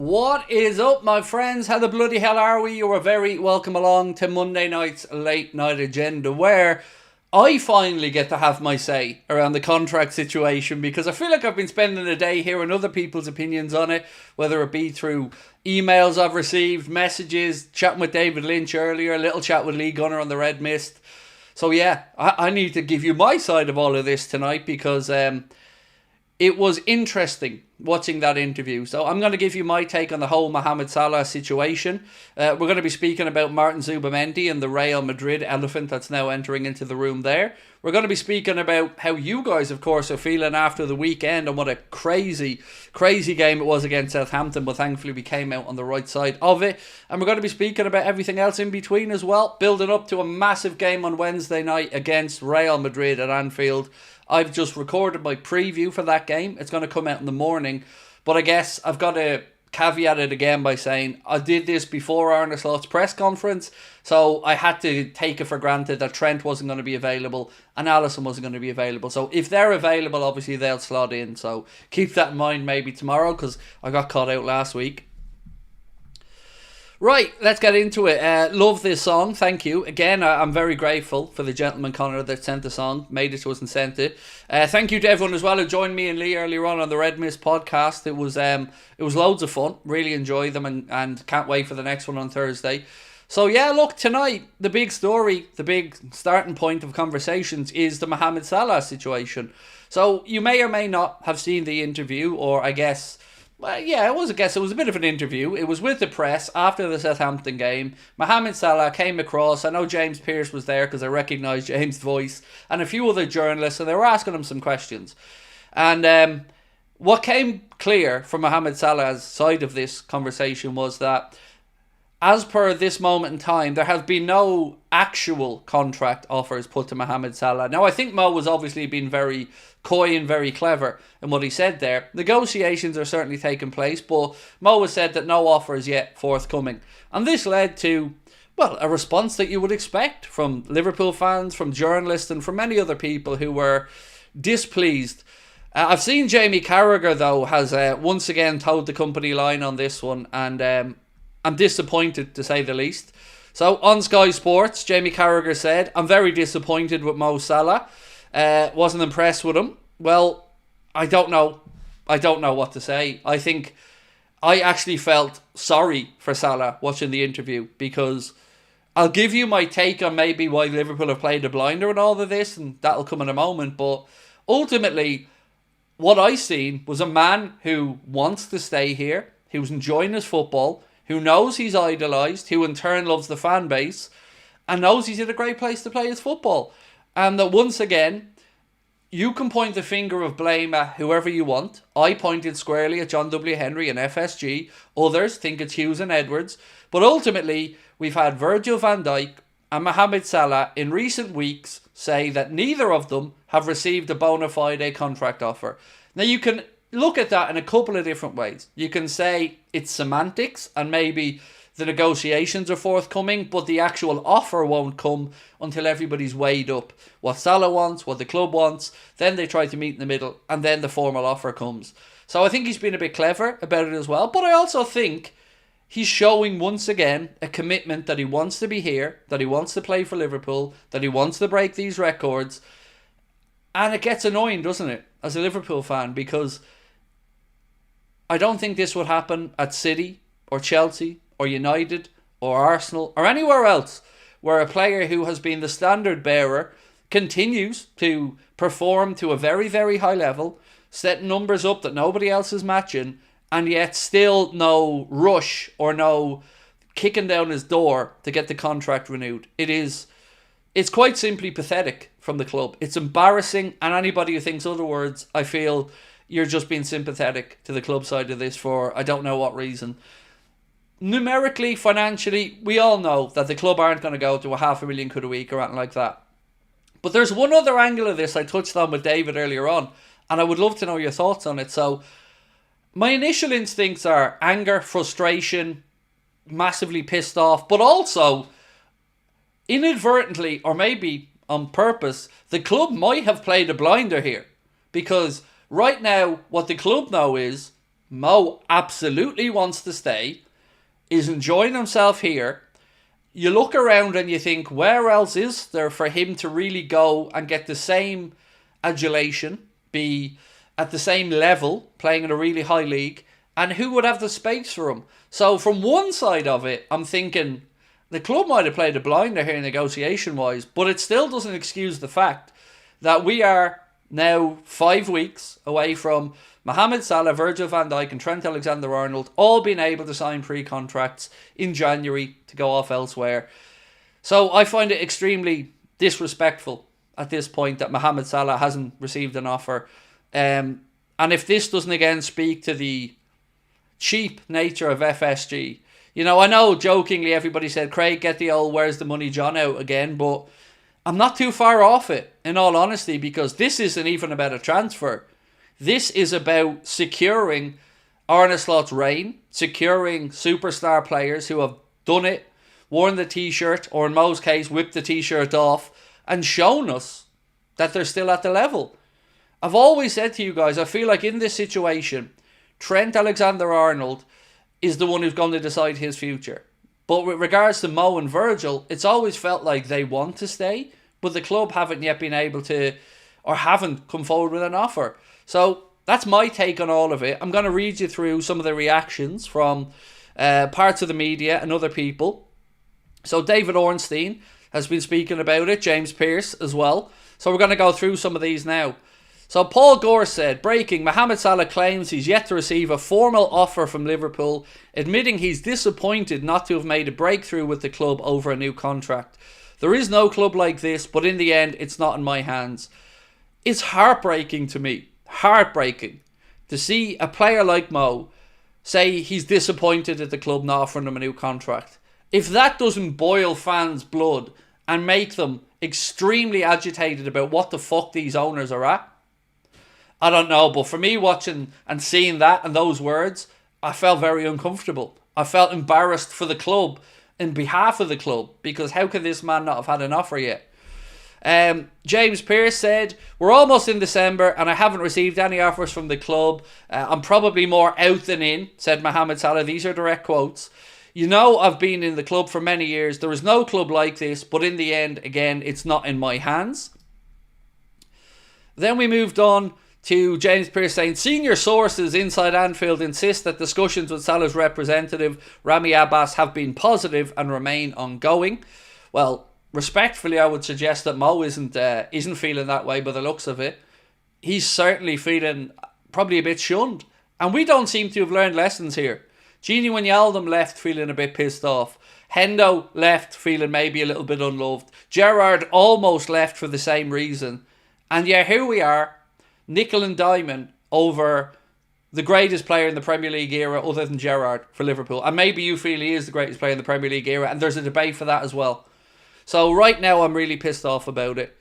What is up, my friends? How the bloody hell are we? You are very welcome along to Monday night's late night agenda, where I finally get to have my say around the contract situation, because I feel like I've been spending the day hearing other people's opinions on it, whether it be through emails I've received, messages, chatting with David Lynch earlier, a little chat with Lee Gunner on the Red Mist. So yeah, I need to give you my side of all of this tonight, because it was interesting watching that interview. So I'm going to give you my take on the whole Mohammed Salah situation. We're going to be speaking about Martin Zubimendi and the Real Madrid elephant that's now entering into the room there. We're going to be speaking about how you guys, of course, are feeling after the weekend and what a crazy, crazy game it was against Southampton, but thankfully we came out on the right side of it. And we're going to be speaking about everything else in between as well, building up to a massive game on Wednesday night against Real Madrid at Anfield. I've just recorded my preview for that game. It's going to come out in the morning. But I guess I've got to caveat it again by saying I did this before Arne Slot's press conference. So I had to take it for granted that Trent wasn't going to be available and Alisson wasn't going to be available. So if they're available, obviously they'll slot in. So keep that in mind maybe tomorrow, because I got caught out last week. Right, let's get into it. Love this song, thank you. Again, I'm very grateful for the gentleman Connor that sent the song, made it to us and sent it. Thank you to everyone as well who joined me and Lee earlier on the Red Mist podcast. It was loads of fun, really enjoyed them, and can't wait for the next one on Thursday. So yeah, look, tonight, the big story, the big starting point of conversations is the Mohammed Salah situation. So you may or may not have seen the interview, or I guess... Well, yeah, it was a bit of an interview. It was with the press after the Southampton game. Mohammed Salah came across. I know James Pearce was there because I recognised James' voice, and a few other journalists, and they were asking him some questions. And what came clear from Mohammed Salah's side of this conversation was that, as per this moment in time, there have been no actual contract offers put to Mohammed Salah. Now, I think Mo was obviously being very coy and very clever in what he said there. Negotiations are certainly taking place, but Mo has said that no offer is yet forthcoming. And this led to, well, a response that you would expect from Liverpool fans, from journalists, and from many other people who were displeased. I've seen Jamie Carragher, though, has once again toed the company line on this one, and I'm disappointed, to say the least. So, on Sky Sports, Jamie Carragher said, "I'm very disappointed with Mo Salah. Wasn't impressed with him." Well, I don't know what to say. I think I actually felt sorry for Salah watching the interview, because I'll give you my take on maybe why Liverpool have played a blinder and all of this, and that'll come in a moment. But ultimately, what I seen was a man who wants to stay here, who's enjoying his football, who knows he's idolised, who in turn loves the fan base, and knows he's in a great place to play his football. And that once again, you can point the finger of blame at whoever you want. I pointed squarely at John W. Henry and FSG. Others think it's Hughes and Edwards. But ultimately, we've had Virgil van Dijk and Mohammed Salah in recent weeks say that neither of them have received a bona fide contract offer. Now, you can look at that in a couple of different ways. You can say it's semantics and maybe the negotiations are forthcoming, but the actual offer won't come until everybody's weighed up what Salah wants, what the club wants. Then they try to meet in the middle, and then the formal offer comes. So I think he's been a bit clever about it as well. But I also think he's showing once again a commitment that he wants to be here, that he wants to play for Liverpool, that he wants to break these records. And it gets annoying, doesn't it, as a Liverpool fan, because I don't think this would happen at City or Chelsea or United or Arsenal or anywhere else where a player who has been the standard bearer continues to perform to a very, very high level, set numbers up that nobody else is matching, and yet still no rush or no kicking down his door to get the contract renewed. It's quite simply pathetic from the club. It's embarrassing, and anybody who thinks otherwise, I feel you're just being sympathetic to the club side of this for I don't know what reason. Numerically, financially, we all know that the club aren't going to go to £500,000 a week or anything like that. But there's one other angle of this I touched on with David earlier on, and I would love to know your thoughts on it. So, my initial instincts are anger, frustration, massively pissed off, but also, inadvertently, or maybe on purpose, the club might have played a blinder here. Because right now, what the club know is Mo absolutely wants to stay, is enjoying himself here. You look around and you think, where else is there for him to really go and get the same adulation, be at the same level, playing in a really high league, and who would have the space for him? So from one side of it, I'm thinking the club might have played a blinder here negotiation-wise, but it still doesn't excuse the fact that we are now 5 weeks away from Mohammed Salah, Virgil van Dijk and Trent Alexander-Arnold all being able to sign pre-contracts in January to go off elsewhere. So I find it extremely disrespectful at this point that Mohammed Salah hasn't received an offer. And if this doesn't again speak to the cheap nature of FSG, you know, I know jokingly everybody said, Craig, get the old where's the money John out again, but I'm not too far off it, in all honesty, because this isn't even about a transfer. This is about securing Arne Slot's reign, securing superstar players who have done it, worn the t-shirt, or in Mo's case, whipped the t-shirt off, and shown us that they're still at the level. I've always said to you guys, I feel like in this situation, Trent Alexander-Arnold is the one who's going to decide his future. But with regards to Mo and Virgil, it's always felt like they want to stay, but the club haven't yet been able to, or haven't come forward with an offer. So that's my take on all of it. I'm going to read you through some of the reactions from parts of the media and other people. So David Ornstein has been speaking about it, James Pearce as well. So we're going to go through some of these now. So Paul Gore said, breaking, Mohammed Salah claims he's yet to receive a formal offer from Liverpool, admitting he's disappointed not to have made a breakthrough with the club over a new contract. There is no club like this, but in the end, it's not in my hands. It's heartbreaking to me, heartbreaking, to see a player like Mo say he's disappointed at the club not offering him a new contract. If that doesn't boil fans' blood and make them extremely agitated about what the fuck these owners are at, I don't know, but for me watching and seeing that and those words, I felt very uncomfortable. I felt embarrassed for the club, in behalf of the club, because how could this man not have had an offer yet? James Pearce said, we're almost in December and I haven't received any offers from the club. I'm probably more out than in, said Mohammed Salah. These are direct quotes. You know, I've been in the club for many years. There is no club like this, but in the end, again, it's not in my hands. Then we moved on to James Pearce saying, senior sources inside Anfield insist that discussions with Salah's representative, Rami Abbas, have been positive and remain ongoing. Well, respectfully, I would suggest that Mo isn't feeling that way by the looks of it. He's certainly feeling probably a bit shunned. And we don't seem to have learned lessons here. Gini Wijnaldum left feeling a bit pissed off. Hendo left feeling maybe a little bit unloved. Gerrard almost left for the same reason. And yeah, here we are, nickel and diamond over the greatest player in the Premier League era other than Gerrard for Liverpool. And maybe you feel he is the greatest player in the Premier League era, and there's a debate for that as well. So right now I'm really pissed off about it.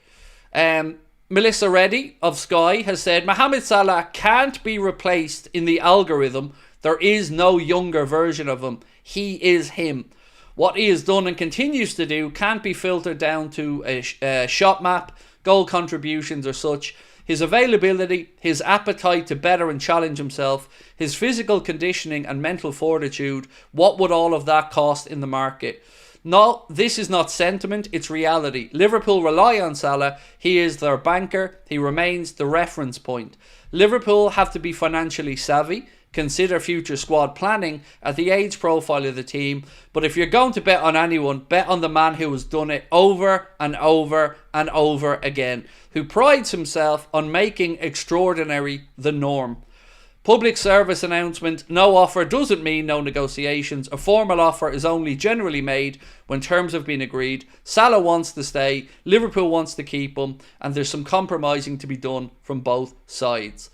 Melissa Reddy of Sky has said, Mohammed Salah can't be replaced in the algorithm. There is no younger version of him. He is him. What he has done and continues to do can't be filtered down to a shot map, goal contributions or such. His availability, his appetite to better and challenge himself, his physical conditioning and mental fortitude, what would all of that cost in the market? No, this is not sentiment, it's reality. Liverpool rely on Salah. He is their banker. He remains the reference point. Liverpool have to be financially savvy, consider future squad planning at the age profile of the team. But if you're going to bet on anyone, bet on the man who has done it over and over and over again, who prides himself on making extraordinary the norm. Public service announcement, no offer doesn't mean no negotiations. A formal offer is only generally made when terms have been agreed. Salah wants to stay, Liverpool wants to keep him, and there's some compromising to be done from both sides.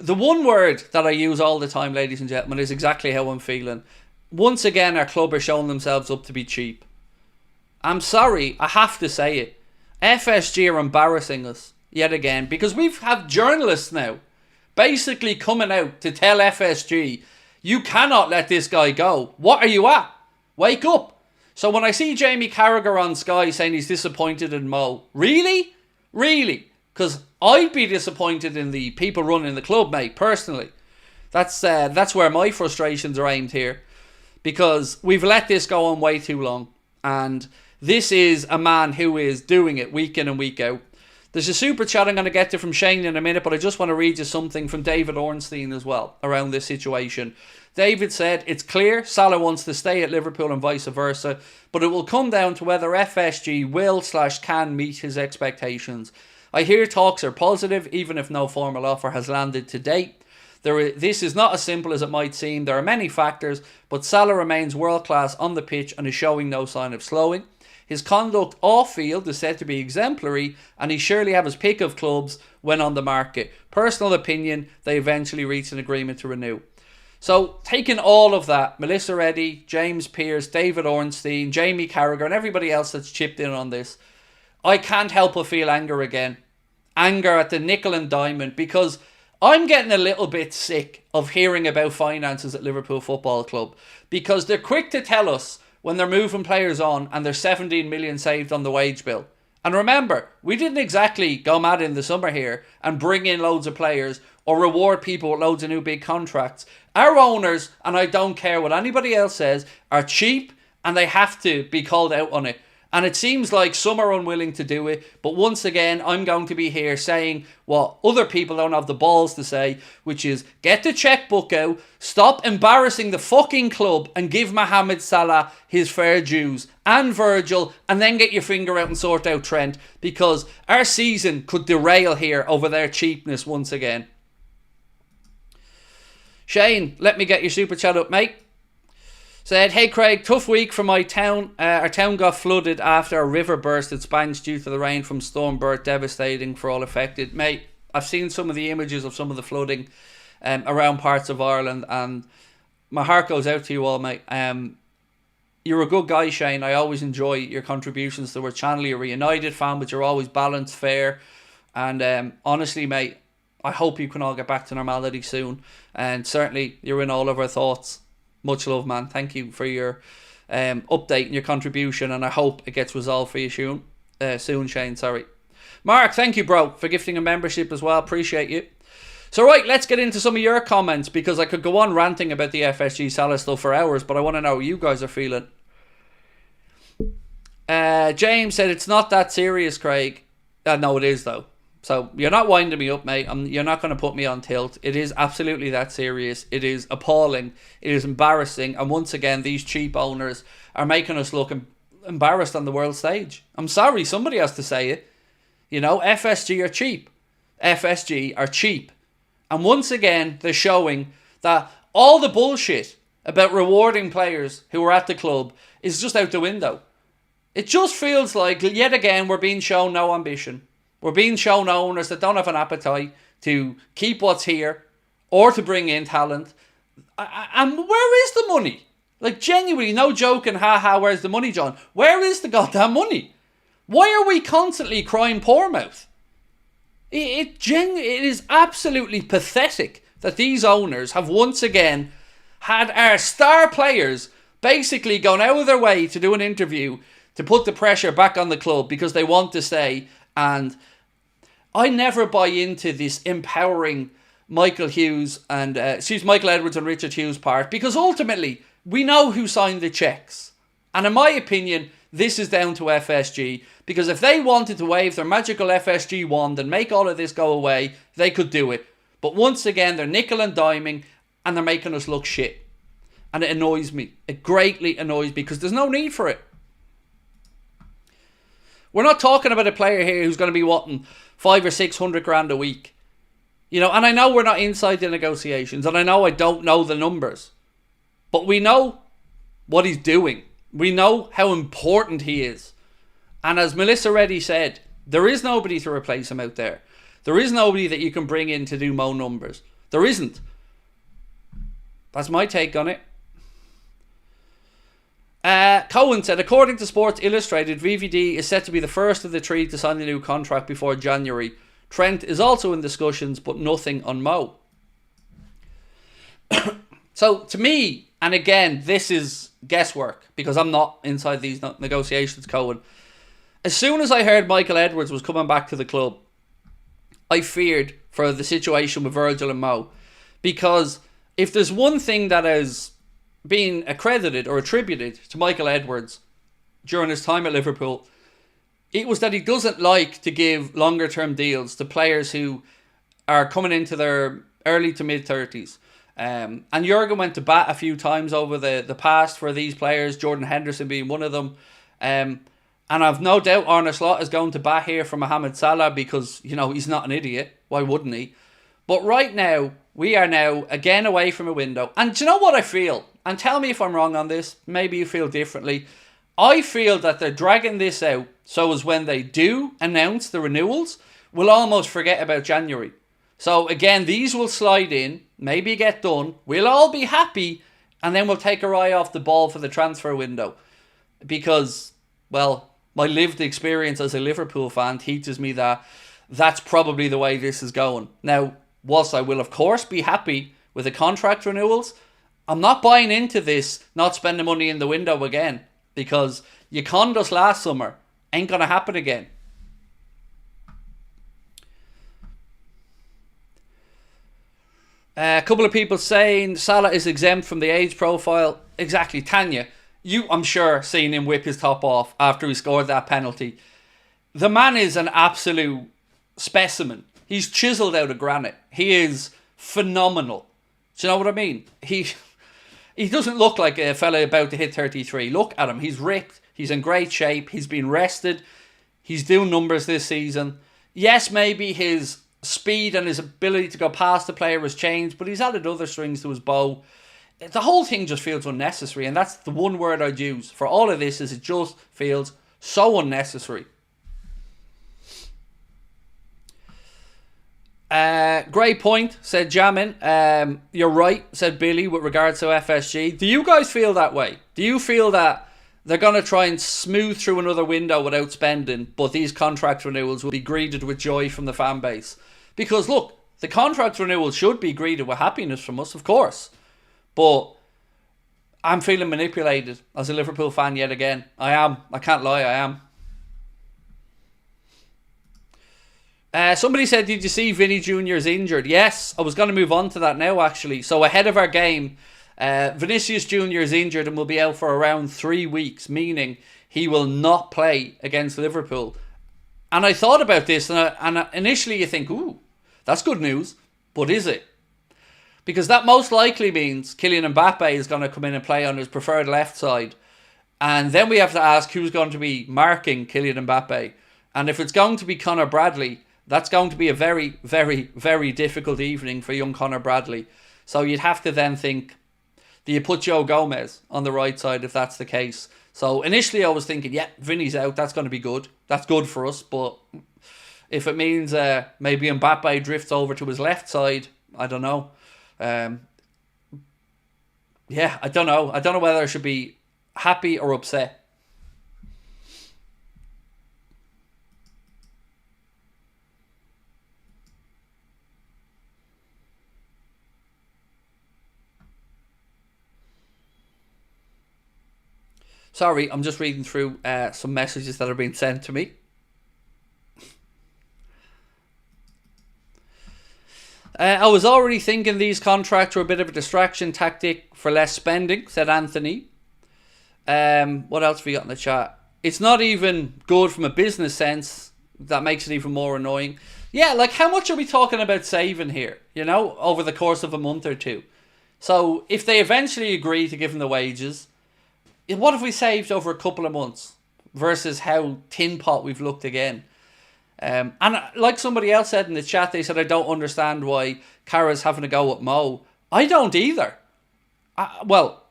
The one word that I use all the time, ladies and gentlemen, is exactly how I'm feeling. Once again, our club are showing themselves up to be cheap. I'm sorry, I have to say it. FSG are embarrassing us yet again, because we've had journalists now basically coming out to tell FSG, you cannot let this guy go. What are you at? Wake up. So when I see Jamie Carragher on Sky saying he's disappointed in Mo, really? Really? Because I'd be disappointed in the people running the club, mate, personally. That's where my frustrations are aimed here, because we've let this go on way too long, and this is a man who is doing it week in and week out. There's a super chat I'm going to get to from Shane in a minute, but I just want to read you something from David Ornstein as well around this situation. David said, it's clear Salah wants to stay at Liverpool and vice versa, but it will come down to whether FSG will/can meet his expectations. I hear talks are positive, even if no formal offer has landed to date. This is not as simple as it might seem. There are many factors, but Salah remains world class on the pitch and is showing no sign of slowing. His conduct off-field is said to be exemplary, and he surely have his pick of clubs when on the market. Personal opinion, they eventually reach an agreement to renew. So, taking all of that, Melissa Reddy, James Pearce, David Ornstein, Jamie Carragher, and everybody else that's chipped in on this, I can't help but feel anger again. Anger at the nickel and diamond, because I'm getting a little bit sick of hearing about finances at Liverpool Football Club, because they're quick to tell us when they're moving players on and there's 17 million saved on the wage bill. And remember, we didn't exactly go mad in the summer here and bring in loads of players or reward people with loads of new big contracts. Our owners, and I don't care what anybody else says, are cheap and they have to be called out on it. And it seems like some are unwilling to do it. But once again, I'm going to be here saying what other people don't have the balls to say, which is get the checkbook out, stop embarrassing the fucking club, and give Mohammed Salah his fair dues, and Virgil, and then get your finger out and sort out Trent, because our season could derail here over their cheapness once again. Shane, let me get your super chat up, mate. Said, hey Craig, tough week for my town. Our town got flooded after a river burst its banks due to the rain from Storm Bert, devastating for all affected. Mate, I've seen some of the images of some of the flooding around parts of Ireland, and my heart goes out to you all, mate. You're a good guy, Shane. I always enjoy your contributions to our channel. You're a United fan, but you're always balanced, fair, and honestly, mate, I hope you can all get back to normality soon, and certainly you're in all of our thoughts. Much love, man. Thank you for your update and your contribution, and I hope it gets resolved for you soon, Shane. Sorry. Mark, thank you, bro, for gifting a membership as well. Appreciate you. So, right, let's get into some of your comments, because I could go on ranting about the FSG Salah stuff for hours, but I want to know how you guys are feeling. James said, it's not that serious, Craig. No, it is, though. So, you're not winding me up, mate. You're not going to put me on tilt. It is absolutely that serious. It is appalling. It is embarrassing. And once again, these cheap owners are making us look embarrassed on the world stage. I'm sorry, somebody has to say it. You know, FSG are cheap. FSG are cheap. And once again, they're showing that all the bullshit about rewarding players who are at the club is just out the window. It just feels like, yet again, we're being shown no ambition. We're being shown owners that don't have an appetite to keep what's here or to bring in talent. And where is the money? Like, genuinely, no joking, haha, where's the money, John? Where is the goddamn money? Why are we constantly crying poor mouth? It is absolutely pathetic that these owners have once again had our star players basically gone out of their way to do an interview to put the pressure back on the club because they want to stay. And I never buy into this empowering Michael Edwards and Richard Hughes part, because ultimately we know who signed the checks. And in my opinion, this is down to FSG, because if they wanted to wave their magical FSG wand and make all of this go away, they could do it. But once again, they're nickel and diming and they're making us look shit. And it annoys me. It greatly annoys me, because there's no need for it. We're not talking about a player here who's going to be wanting 500 or 600 grand a week. You know, and I know we're not inside the negotiations, and I know I don't know the numbers. But we know what he's doing. We know how important he is. And as Melissa Reddy said, there is nobody to replace him out there. There is nobody that you can bring in to do more numbers. There isn't. That's my take on it. Cohen said, according to Sports Illustrated, VVD is set to be the first of the three to sign a new contract before January. Trent is also in discussions, but nothing on Mo. So, to me, and again, this is guesswork, because I'm not inside these negotiations, Cohen. As soon as I heard Michael Edwards was coming back to the club, I feared for the situation with Virgil and Mo. Because if there's one thing that has been accredited or attributed to Michael Edwards during his time at Liverpool, it was that he doesn't like to give longer term deals to players who are coming into their early to mid 30s. And Jurgen went to bat a few times over the past for these players, Jordan Henderson being one of them. And I've no doubt Arne Slot is going to bat here for Mohammed Salah because, you know, he's not an idiot. Why wouldn't he? But right now, we are now again away from a window. And do you know what I feel? And tell me if I'm wrong on this. Maybe you feel differently. I feel that they're dragging this out so as when they do announce the renewals, we'll almost forget about January. So again, these will slide in, maybe get done. We'll all be happy, and then we'll take our eye off the ball for the transfer window. Because, well, my lived experience as a Liverpool fan teaches me that that's probably the way this is going. Now, whilst I will of course be happy with the contract renewals, I'm not buying into this not spending money in the window again. Because you conned us last summer. Ain't going to happen again. A couple of people saying Salah is exempt from the age profile. Exactly. Tanya, you, I'm sure, seen him whip his top off after he scored that penalty. The man is an absolute specimen. He's chiseled out of granite. He is phenomenal. Do you know what I mean? He doesn't look like a fella about to hit 33. Look at him. He's ripped. He's in great shape. He's been rested. He's doing numbers this season. Yes, maybe his speed and his ability to go past the player has changed, but he's added other strings to his bow. The whole thing just feels unnecessary, and that's the one word I'd use for all of this, is it just feels so unnecessary. Great point, said Jamin. You're right, said Billy, with regards to FSG. Do you guys feel that way? Do you feel that they're going to try and smooth through another window without spending, but these contract renewals will be greeted with joy from the fan base? Because look, the contract renewals should be greeted with happiness from us, of course. But I'm feeling manipulated as a Liverpool fan yet again. I am. I can't lie, I am. Somebody said, did you see Vinny Jr. is injured? Yes, I was going to move on to that now, actually. So ahead of our game, Vinicius Jr. is injured and will be out for around 3 weeks, meaning he will not play against Liverpool. And I thought about this, and initially you think, ooh, that's good news. But is it? Because that most likely means Kylian Mbappe is going to come in and play on his preferred left side. And then we have to ask who's going to be marking Kylian Mbappe. And if it's going to be Conor Bradley, that's going to be a very, very, very difficult evening for young Conor Bradley. So you'd have to then think, do you put Joe Gomez on the right side if that's the case? So initially I was thinking, yeah, Vinny's out, that's going to be good. That's good for us. But if it means maybe Mbappe drifts over to his left side, I don't know. Yeah, I don't know. I don't know whether I should be happy or upset. Sorry, I'm just reading through some messages that are being sent to me. I was already thinking these contracts were a bit of a distraction tactic for less spending, said Anthony. What else have we got in the chat? It's not even good from a business sense. That makes it even more annoying. Yeah, like how much are we talking about saving here, you know, over the course of a month or two? So if they eventually agree to give him the wages, what have we saved over a couple of months versus how tin pot we've looked again? And like somebody else said in the chat, they said, I don't understand why Carra's having a go at Mo. I don't either. Well,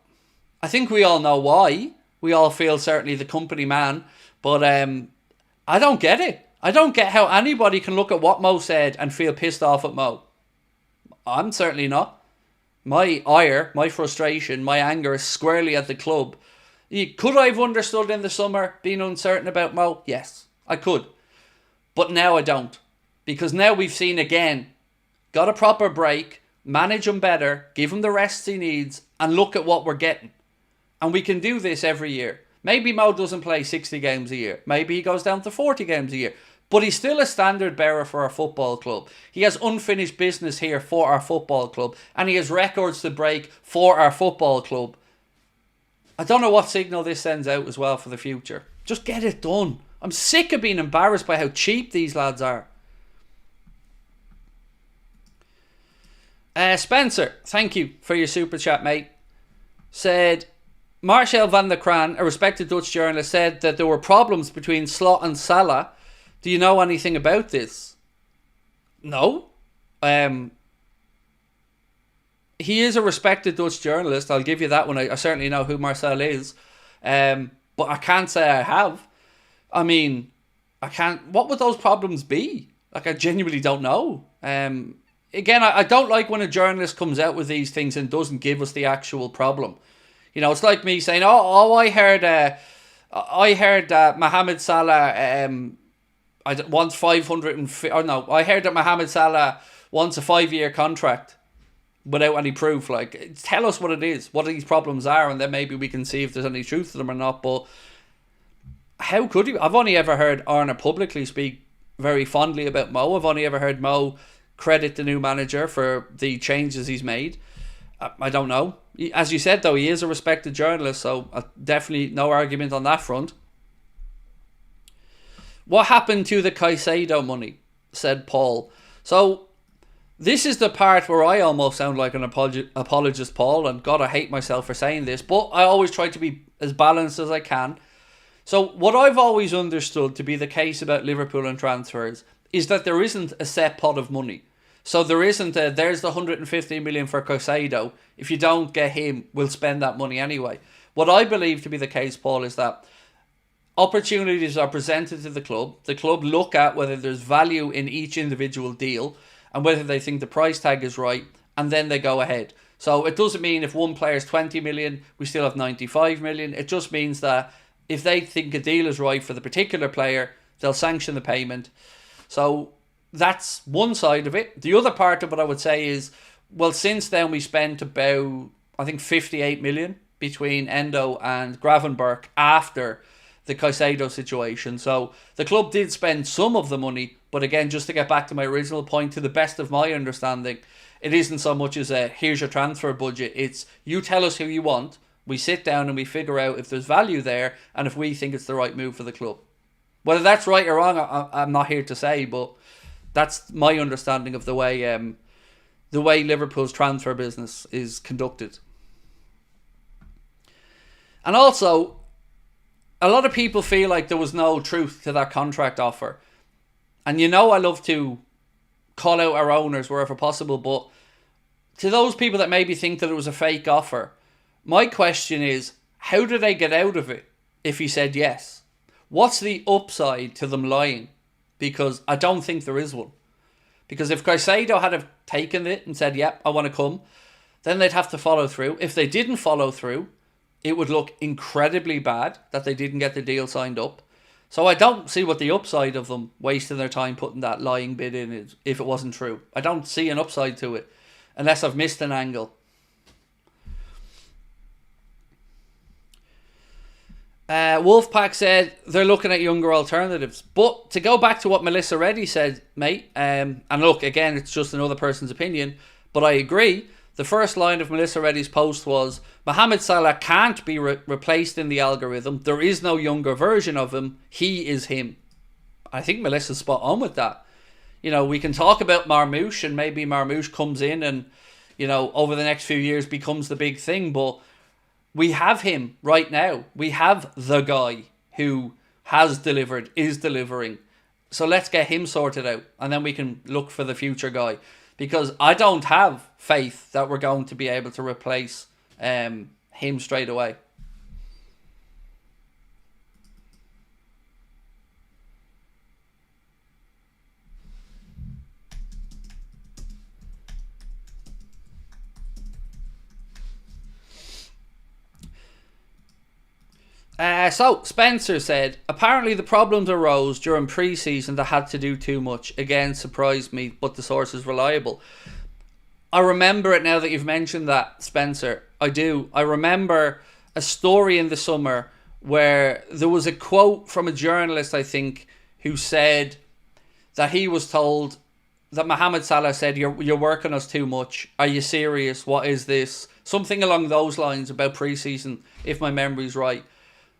I think we all know why. We all feel certainly the company man. But I don't get it. I don't get how anybody can look at what Mo said and feel pissed off at Mo. I'm certainly not. My ire, my frustration, my anger is squarely at the club. Could I have understood in the summer being uncertain about Mo? Yes, I could. But now I don't. Because now we've seen again, got a proper break, manage him better, give him the rest he needs, and look at what we're getting. And we can do this every year. Maybe Mo doesn't play 60 games a year. Maybe he goes down to 40 games a year. But he's still a standard bearer for our football club. He has unfinished business here for our football club. And he has records to break for our football club. I don't know what signal this sends out as well for the future. Just get it done. I'm sick of being embarrassed by how cheap these lads are. Spencer, thank you for your super chat, mate. Said, Marcel van der Kraan, a respected Dutch journalist, said that there were problems between Slot and Salah. Do you know anything about this? No. He is a respected Dutch journalist. I'll give you that one. I certainly know who Marcel is. But I can't say I have. I mean, I can't... What would those problems be? Like, I genuinely don't know. Again, I don't like when a journalist comes out with these things and doesn't give us the actual problem. You know, it's like me saying, I heard that Mohammed Salah... wants 550. Oh no, I heard that Mohammed Salah wants a 5-year contract without any proof. Like, tell us what it is, what these problems are, and then maybe we can see if there's any truth to them or not. But how could you? I've only ever heard Arna publicly speak very fondly about Mo. I've only ever heard Mo credit the new manager for the changes he's made. I don't know. As you said, though, he is a respected journalist, so definitely no argument on that front. What happened to the Caicedo money? Said Paul. So, this is the part where I almost sound like an apologist, Paul, and God, I hate myself for saying this, but I always try to be as balanced as I can. So, what I've always understood to be the case about Liverpool and transfers is that there isn't a set pot of money. So, there isn't there's the 150 million for Caicedo. If you don't get him, we'll spend that money anyway. What I believe to be the case, Paul, is that opportunities are presented to the club. The club look at whether there's value in each individual deal and whether they think the price tag is right, and then they go ahead. So it doesn't mean if one player's 20 million, we still have 95 million. It just means that if they think a deal is right for the particular player, they'll sanction the payment. So that's one side of it. The other part of it I would say is, well, since then we spent about, I think, 58 million between Endo and Gravenberch after the Caicedo situation. So the club did spend some of the money, but again, just to get back to my original point, to the best of my understanding, it isn't so much as a here's your transfer budget. It's you tell us who you want, we sit down and we figure out if there's value there and if we think it's the right move for the club. Whether that's right or wrong, I'm not here to say, but that's my understanding of the way Liverpool's transfer business is conducted. And also, a lot of people feel like there was no truth to that contract offer. And you know I love to call out our owners wherever possible, but to those people that maybe think that it was a fake offer, my question is, how do they get out of it if he said yes? What's the upside to them lying? Because I don't think there is one. Because if Caicedo had have taken it and said, yep, I want to come, then they'd have to follow through. If they didn't follow through, it would look incredibly bad that they didn't get the deal signed up. So I don't see what the upside of them wasting their time putting that lying bid in is if it wasn't true. I don't see an upside to it unless I've missed an angle. Wolfpack said they're looking at younger alternatives. But to go back to what Melissa Reddy said, mate, and look, again, it's just another person's opinion, but I agree. The first line of Melissa Reddy's post was, Mohammed Salah can't be replaced in the algorithm. There is no younger version of him. He is him. I think Melissa's spot on with that. You know, we can talk about Marmoush, and maybe Marmoush comes in and, you know, over the next few years becomes the big thing. But we have him right now. We have the guy who has delivered, is delivering. So let's get him sorted out, and then we can look for the future guy. Because I don't have faith that we're going to be able to replace him straight away. So, Spencer said, apparently the problems arose during pre-season that had to do too much. Again, surprised me, but the source is reliable. I remember it now that you've mentioned that, Spencer. I do. I remember a story in the summer where there was a quote from a journalist, I think, who said that he was told that Mohammed Salah said, you're working us too much. Are you serious? What is this? Something along those lines about pre-season, if my memory's right.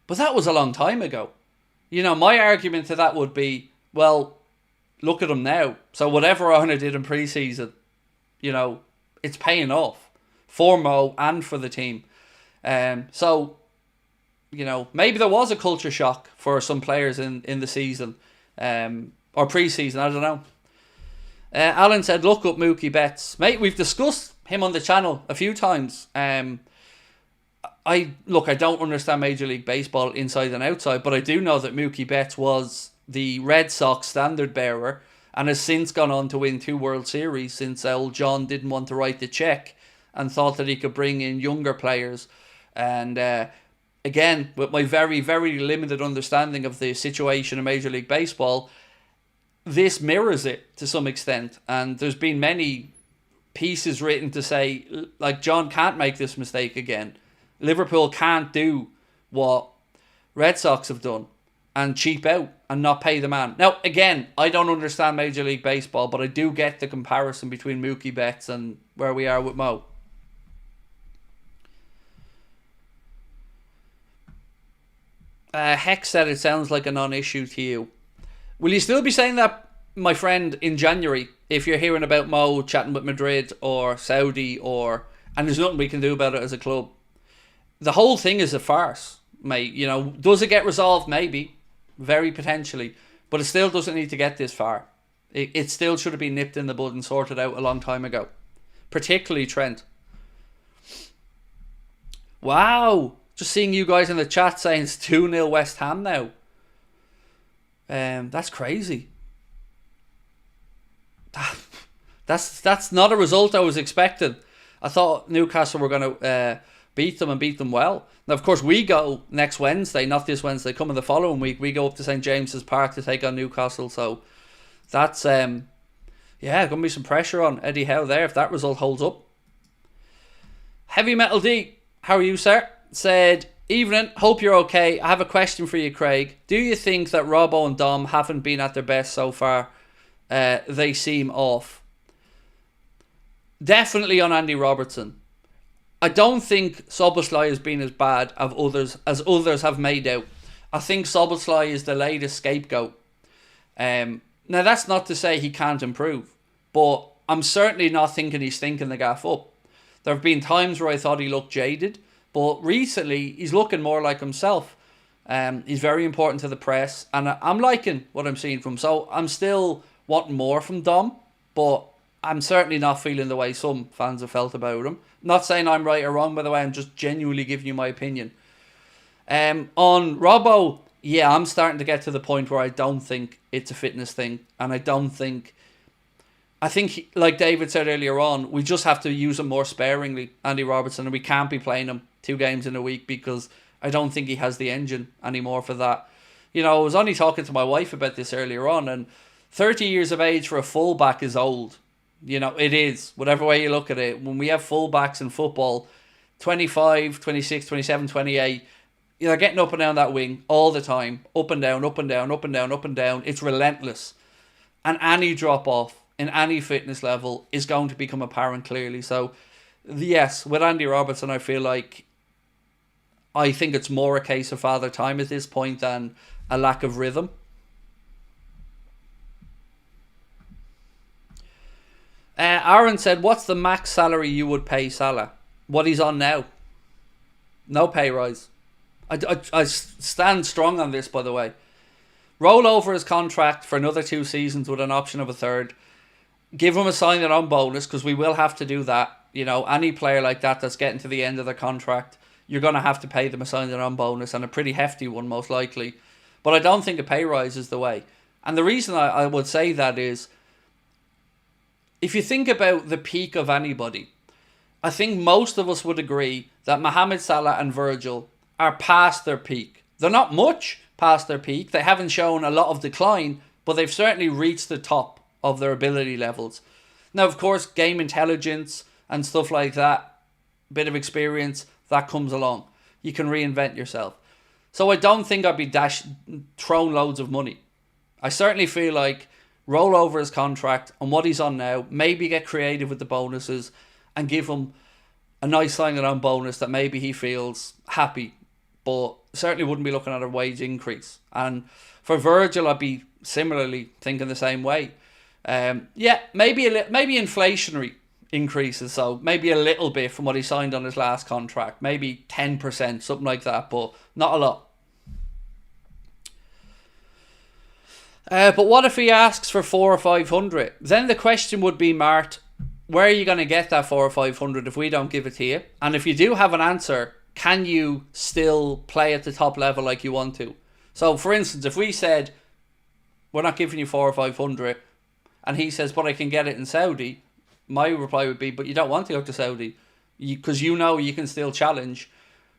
But that was a long time ago. My argument to that would be, well, look at him now. So whatever Arna did in pre-season, it's paying off for Mo and for the team. So, maybe there was a culture shock for some players in the season or pre-season. I don't know. Alan said, look up Mookie Betts. Mate, we've discussed him on the channel a few times. I don't understand Major League Baseball inside and outside, but I do know that Mookie Betts was the Red Sox standard bearer and has since gone on to win 2 World Series since old John didn't want to write the check and thought that he could bring in younger players. And again, with my very, very limited understanding of the situation in Major League Baseball, this mirrors it to some extent. And there's been many pieces written to say, like, John can't make this mistake again. Liverpool can't do what Red Sox have done and cheap out and not pay the man. Now, again, I don't understand Major League Baseball, but I do get the comparison between Mookie Betts and where we are with Mo. Hex said it sounds like a non-issue to you. Will you still be saying that, my friend, in January, if you're hearing about Mo chatting with Madrid or Saudi and there's nothing we can do about it as a club? The whole thing is a farce, mate. Does it get resolved? Maybe. Very potentially. But it still doesn't need to get this far. It still should have been nipped in the bud and sorted out a long time ago. Particularly Trent. Wow. Just seeing you guys in the chat saying it's 2-0 West Ham now. That's crazy. That's not a result I was expecting. I thought Newcastle were going to beat them and beat them well. Now, of course, we go next Wednesday, not this Wednesday, coming the following week. We go up to St James's Park to take on Newcastle. So that's, going to be some pressure on Eddie Howe there if that result holds up. Heavy Metal D, how are you, sir? Said, evening, hope you're okay. I have a question for you, Craig. Do you think that Robbo and Dom haven't been at their best so far? They seem off. Definitely on Andy Robertson. I don't think Szoboszlai has been as bad as others have made out. I think Szoboszlai is the latest scapegoat. Now, that's not to say he can't improve, but I'm certainly not thinking he's thinking the gaff up. There have been times where I thought he looked jaded, but recently he's looking more like himself. He's very important to the press, and I'm liking what I'm seeing from him. So I'm still wanting more from Dom, but I'm certainly not feeling the way some fans have felt about him. Not saying I'm right or wrong, by the way. I'm just genuinely giving you my opinion. On Robbo, yeah, I'm starting to get to the point where I don't think it's a fitness thing. And I think, like David said earlier on, we just have to use him more sparingly, Andy Robertson. And we can't be playing him 2 games in a week because I don't think he has the engine anymore for that. I was only talking to my wife about this earlier on, and 30 years of age for a fullback is old. It is, whatever way you look at it. When we have fullbacks in football, 25, 26, 27, 28, they're getting up and down that wing all the time. Up and down, up and down, up and down, up and down. It's relentless. And any drop off in any fitness level is going to become apparent clearly. So, yes, with Andy Robertson, I think it's more a case of father time at this point than a lack of rhythm. Aaron said, what's the max salary you would pay Salah? What he's on now. No pay rise. I stand strong on this, by the way. Roll over his contract for another 2 seasons with an option of a third. Give him a signing on bonus, because we will have to do that. Any player like that that's getting to the end of their contract, you're going to have to pay them a signing on bonus, and a pretty hefty one most likely. But I don't think a pay rise is the way. And the reason I would say that is, if you think about the peak of anybody, I think most of us would agree that Mohammed Salah and Virgil are past their peak. They're not much past their peak. They haven't shown a lot of decline, but they've certainly reached the top of their ability levels. Now, of course, game intelligence and stuff like that, bit of experience, that comes along. You can reinvent yourself. So I don't think I'd be thrown loads of money. I certainly feel like roll over his contract and what he's on now, maybe get creative with the bonuses and give him a nice signing on bonus that maybe he feels happy, but certainly wouldn't be looking at a wage increase. And for Virgil, I'd be similarly thinking the same way. Maybe inflationary increases, so maybe a little bit from what he signed on his last contract, maybe 10%, something like that, but not a lot. But what if he asks for 400 or 500? Then the question would be, Mart, where are you going to get that 400 or 500 if we don't give it to you? And if you do have an answer, can you still play at the top level like you want to? So, for instance, if we said, we're not giving you 400 or 500, and he says, but I can get it in Saudi, my reply would be, but you don't want to go to Saudi, because you know you can still challenge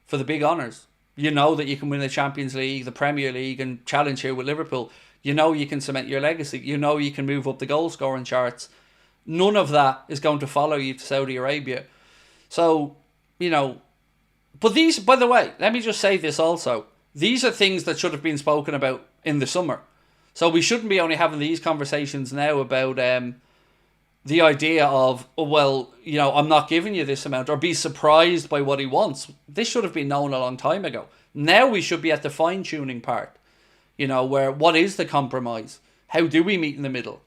for the big honours. You know that you can win the Champions League, the Premier League, and challenge here with Liverpool. You know you can cement your legacy. You know you can move up the goal scoring charts. None of that is going to follow you to Saudi Arabia. So, but these, by the way, let me just say this also. These are things that should have been spoken about in the summer. So we shouldn't be only having these conversations now about the idea of, I'm not giving you this amount, or be surprised by what he wants. This should have been known a long time ago. Now we should be at the fine-tuning part. Where what is the compromise? How do we meet in the middle?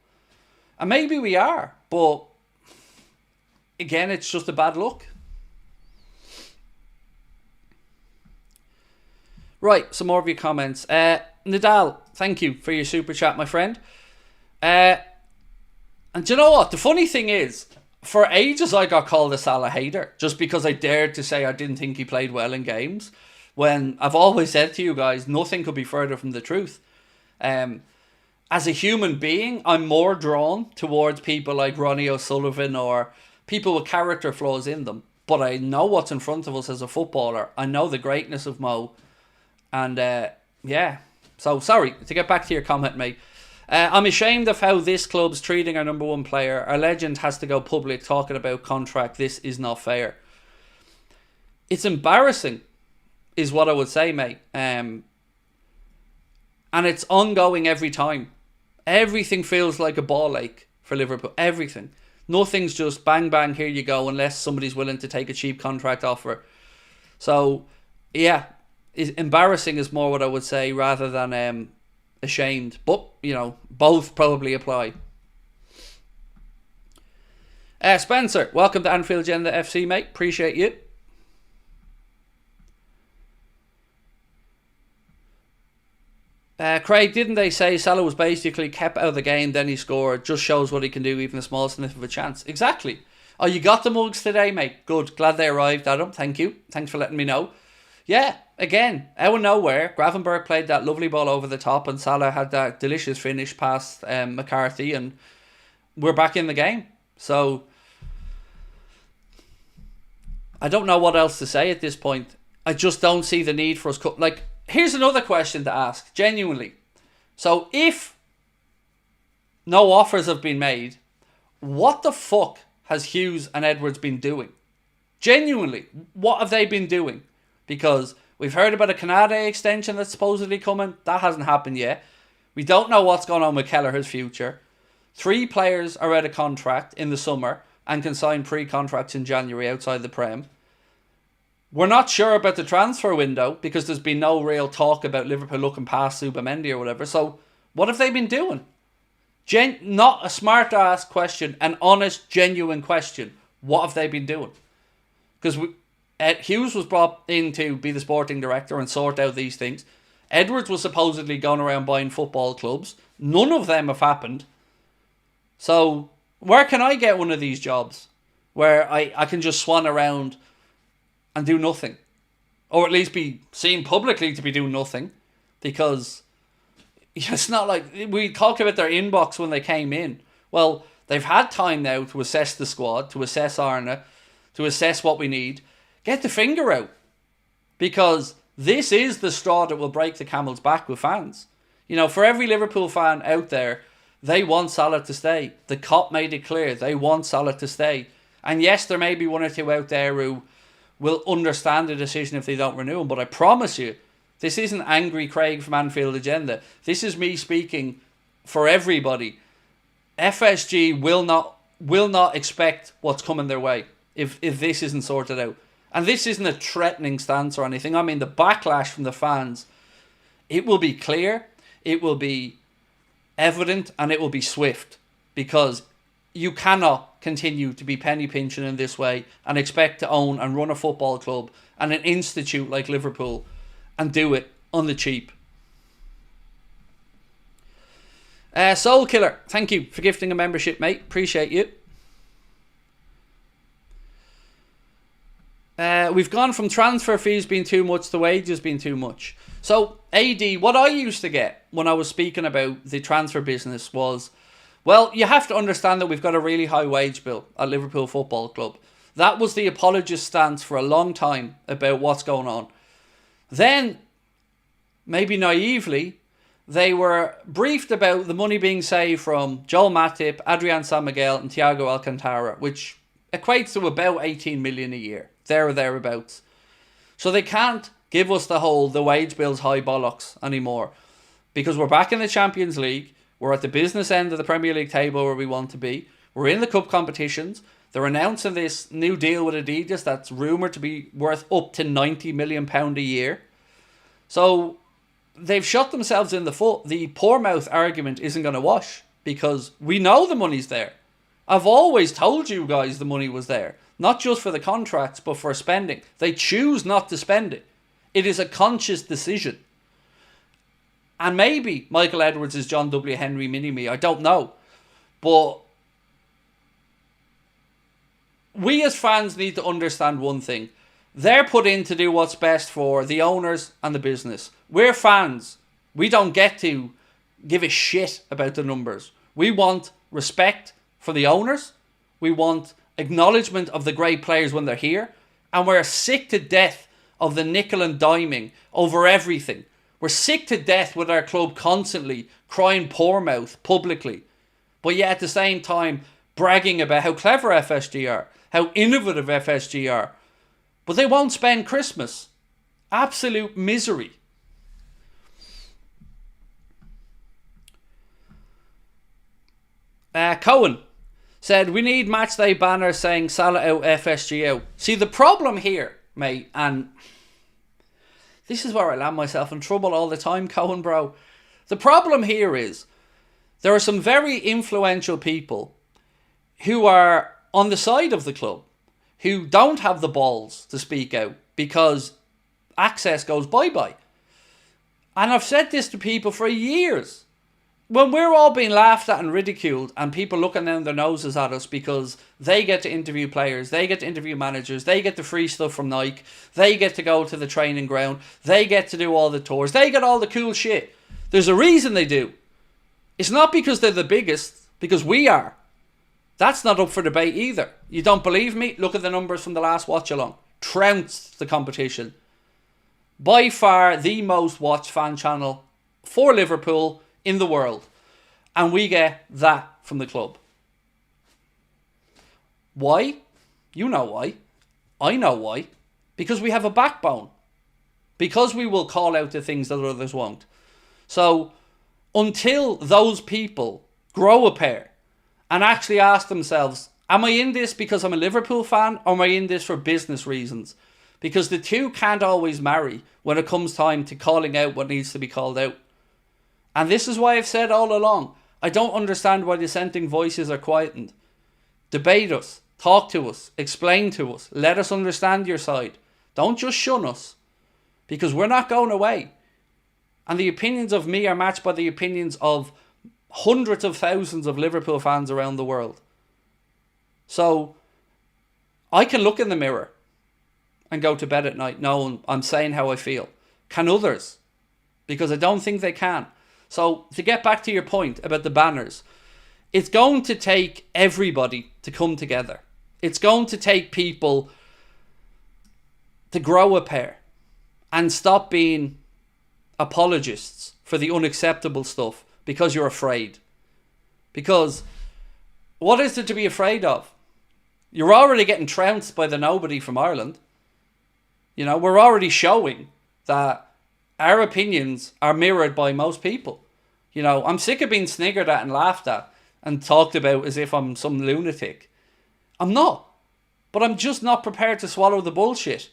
And maybe we are, but again, it's just a bad look. Right, some more of your comments. Nadal, thank you for your super chat, my friend. And do you know what? The funny thing is, for ages I got called a Salah hater just because I dared to say I didn't think he played well in games. When I've always said to you guys, nothing could be further from the truth. As a human being, I'm more drawn towards people like Ronnie O'Sullivan or people with character flaws in them. But I know what's in front of us as a footballer. I know the greatness of Mo. And so sorry, to get back to your comment, mate. I'm ashamed of how this club's treating our number one player. Our legend has to go public talking about contract. This is not fair. It's embarrassing, is what I would say, mate. And it's ongoing every time. Everything feels like a ball ache for Liverpool. Everything. Nothing's just bang, bang, here you go, unless somebody's willing to take a cheap contract offer. So, yeah, embarrassing is more what I would say rather than ashamed. But, both probably apply. Spencer, welcome to Anfield Agenda FC, mate. Appreciate you. Craig, didn't they say Salah was basically kept out of the game, then he scored? Just shows what he can do, even a small sniff of a chance. Exactly. Oh, you got the mugs today, mate. Good. Glad they arrived, Adam. Thank you. Thanks for letting me know. Yeah, again, out of nowhere, Gravenberch played that lovely ball over the top and Salah had that delicious finish past McCarthy and we're back in the game. So, I don't know what else to say at this point. I just don't see the need for us. Here's another question to ask, genuinely. So, if no offers have been made, what the fuck has Hughes and Edwards been doing? Genuinely, what have they been doing? Because we've heard about a Canada extension that's supposedly coming. That hasn't happened yet. We don't know what's going on with Kelleher's future. 3 players are out of contract in the summer and can sign pre-contracts in January outside the Prem. We're not sure about the transfer window because there's been no real talk about Liverpool looking past Subamendi or whatever. So, what have they been doing? Not a smart-ass question, an honest, genuine question. What have they been doing? Because Hughes was brought in to be the sporting director and sort out these things. Edwards was supposedly going around buying football clubs. None of them have happened. So, where can I get one of these jobs? Where I can just swan around and do nothing. Or at least be seen publicly to be doing nothing. Because it's not like we talked about their inbox when they came in. Well, they've had time now to assess the squad, to assess Arna, to assess what we need. Get the finger out. Because this is the straw that will break the camel's back with fans. For every Liverpool fan out there, they want Salah to stay. The COP made it clear. They want Salah to stay. And yes, there may be one or two out there who will understand the decision if they don't renew him. But I promise you, this isn't angry Craig from Anfield Agenda. This is me speaking for everybody. FSG will not expect what's coming their way if this isn't sorted out. And this isn't a threatening stance or anything. I mean, the backlash from the fans, it will be clear, it will be evident, and it will be swift, because you cannot continue to be penny pinching in this way and expect to own and run a football club and an institute like Liverpool and do it on the cheap. Soul Killer, thank you for gifting a membership, mate. Appreciate you. We've gone from transfer fees being too much to wages being too much. So, AD, what I used to get when I was speaking about the transfer business was, well, you have to understand that we've got a really high wage bill at Liverpool Football Club. That was the apologist stance for a long time about what's going on. Then, maybe naively, they were briefed about the money being saved from Joel Matip, Adrian San Miguel and Thiago Alcantara, which equates to about 18 million a year, there or thereabouts. So they can't give us the wage bill's high bollocks anymore, because we're back in the Champions League, we're at the business end of the Premier League table where we want to be, we're in the cup competitions, they're announcing this new deal with Adidas that's rumoured to be worth up to £90 million a year. So they've shot themselves in the foot. The poor mouth argument isn't going to wash, because we know the money's there. I've always told you guys the money was there. Not just for the contracts, but for spending. They choose not to spend it. It is a conscious decision. And maybe Michael Edwards is John W. Henry mini-me. I don't know. But we as fans need to understand one thing. They're put in to do what's best for the owners and the business. We're fans. We don't get to give a shit about the numbers. We want respect for the owners. We want acknowledgement of the great players when they're here. And we're sick to death of the nickel and diming over everything. We're sick to death with our club constantly crying poor mouth publicly. But yet at the same time bragging about how clever FSG are, how innovative FSG are. But they won't spend Christmas. Absolute misery. Cohen said, we need matchday banners saying Salah out, FSG out. See, the problem here, mate, and this is where I land myself in trouble all the time, Cohen, bro. The problem here is there are some very influential people who are on the side of the club who don't have the balls to speak out because access goes bye-bye. And I've said this to people for years. When we're all being laughed at and ridiculed and people looking down their noses at us because they get to interview players, they get to interview managers, they get the free stuff from Nike, they get to go to the training ground, they get to do all the tours, they get all the cool shit. There's a reason they do. It's not because they're the biggest, because we are. That's not up for debate either. You don't believe me? Look at the numbers from the last watch along. Trounced the competition. By far the most watched fan channel for Liverpool in the world. And we get that from the club. Why? You know why. I know why. Because we have a backbone. Because we will call out the things that others won't. So, until those people grow a pair and actually ask themselves, am I in this because I'm a Liverpool fan, or am I in this for business reasons? Because the two can't always marry when it comes time to calling out what needs to be called out. And this is why I've said all along, I don't understand why dissenting voices are quietened. Debate us, talk to us, explain to us, let us understand your side. Don't just shun us, because we're not going away. And the opinions of me are matched by the opinions of hundreds of thousands of Liverpool fans around the world. So, I can look in the mirror and go to bed at night knowing I'm saying how I feel. Can others? Because I don't think they can. So, to get back to your point about the banners, it's going to take everybody to come together. It's going to take people to grow a pair and stop being apologists for the unacceptable stuff because you're afraid. Because what is there to be afraid of? You're already getting trounced by the nobody from Ireland. You know, we're already showing that our opinions are mirrored by most people. You know, I'm sick of being sniggered at and laughed at and talked about as if I'm some lunatic. I'm not. But I'm just not prepared to swallow the bullshit.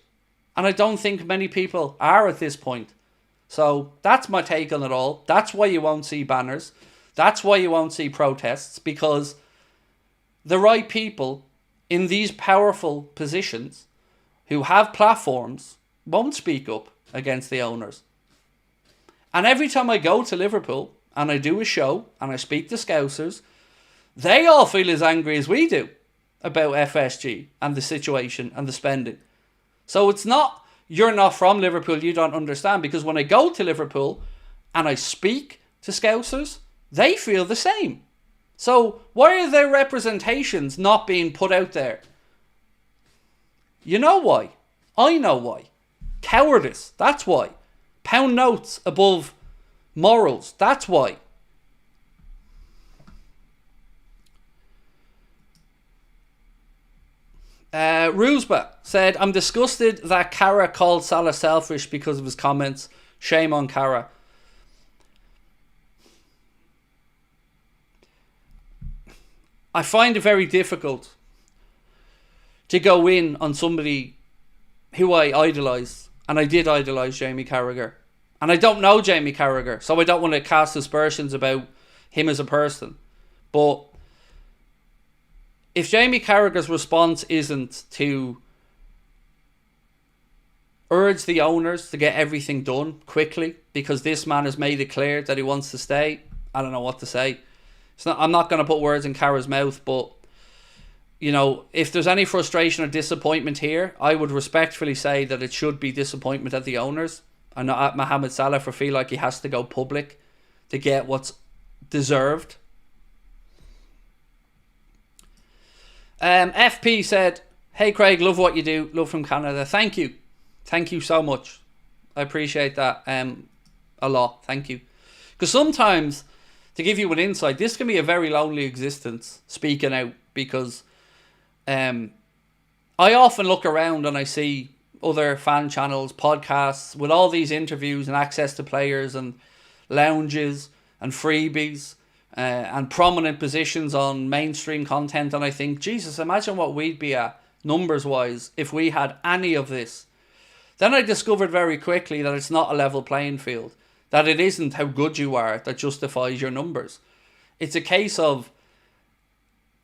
And I don't think many people are at this point. So that's my take on it all. That's why you won't see banners. That's why you won't see protests, because the right people in these powerful positions who have platforms won't speak up against the owners. And every time I go to Liverpool and I do a show and I speak to Scousers, they all feel as angry as we do about FSG and the situation and the spending. So it's not, you're not from Liverpool, you don't understand, because when I go to Liverpool and I speak to Scousers, they feel the same. So why are their representations not being put out there? You know why? I know why. Cowardice, that's why. Pound notes above morals, that's why. Rusba said, I'm disgusted that Cara called Salah selfish because of his comments. Shame on Cara. I find it very difficult to go in on somebody who I idolise. And I did idolise Jamie Carragher. And I don't know Jamie Carragher, so I don't want to cast aspersions about him as a person. But if Jamie Carragher's response isn't to urge the owners to get everything done quickly because this man has made it clear that he wants to stay, I don't know what to say. I'm not going to put words in Cara's mouth, but you know, if there's any frustration or disappointment here, I would respectfully say that it should be disappointment at the owners and not at Mohammed Salah for feel like he has to go public to get what's deserved. FP said, hey Craig, love what you do, love from Canada. Thank you so much. I appreciate that a lot. Thank you. Because sometimes, to give you an insight, this can be a very lonely existence, speaking out, because I often look around and I see other fan channels, podcasts with all these interviews and access to players and lounges and freebies and prominent positions on mainstream content, and I think, Jesus, imagine what we'd be at numbers wise if we had any of this. Then I discovered very quickly that it's not a level playing field, that it isn't how good you are that justifies your numbers. It's a case of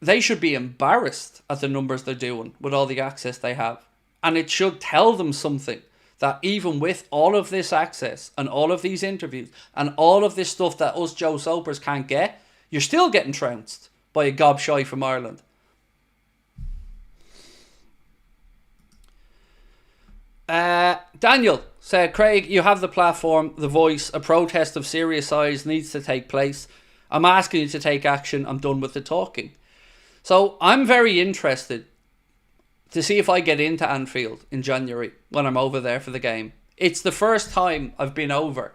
they should be embarrassed at the numbers they're doing with all the access they have. And it should tell them something, that even with all of this access and all of these interviews and all of this stuff that us Joe Soapers can't get, you're still getting trounced by a gobshite from Ireland. Daniel said, Craig, you have the platform, the voice, a protest of serious size needs to take place. I'm asking you to take action. I'm done with the talking. So I'm very interested to see if I get into Anfield in January when I'm over there for the game. It's the first time I've been over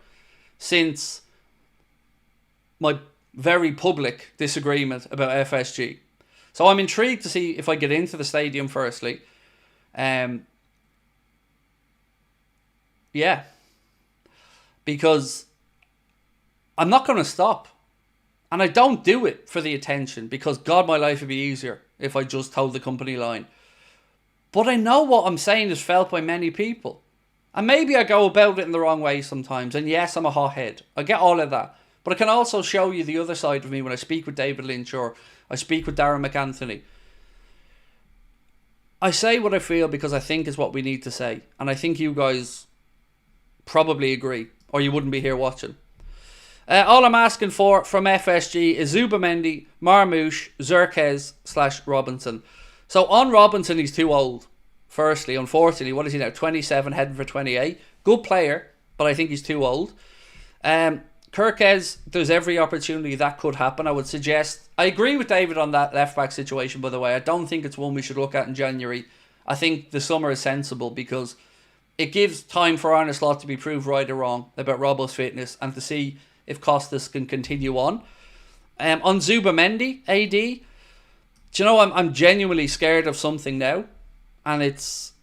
since my very public disagreement about FSG. So I'm intrigued to see if I get into the stadium firstly. Yeah. Because I'm not going to stop. And I don't do it for the attention, because God, my life would be easier if I just told the company line. But I know what I'm saying is felt by many people. And maybe I go about it in the wrong way sometimes. And yes, I'm a hothead. I get all of that. But I can also show you the other side of me when I speak with David Lynch or I speak with Darren McAnthony. I say what I feel because I think is what we need to say. And I think you guys probably agree, or you wouldn't be here watching. All I'm asking for from FSG is Zubamendi, Marmoush, Zirkez / Robinson. So on Robinson, he's too old. Firstly, unfortunately, what is he now? 27, heading for 28. Good player, but I think he's too old. Kirkez, there's every opportunity that could happen. I would suggest, I agree with David on that left back situation, by the way. I don't think it's one we should look at in January. I think the summer is sensible because it gives time for Arne Slot to be proved right or wrong about Robbo's fitness and to see if Costas can continue on. On Zubamendi, AD, do you know, I'm genuinely scared of something now. And it's...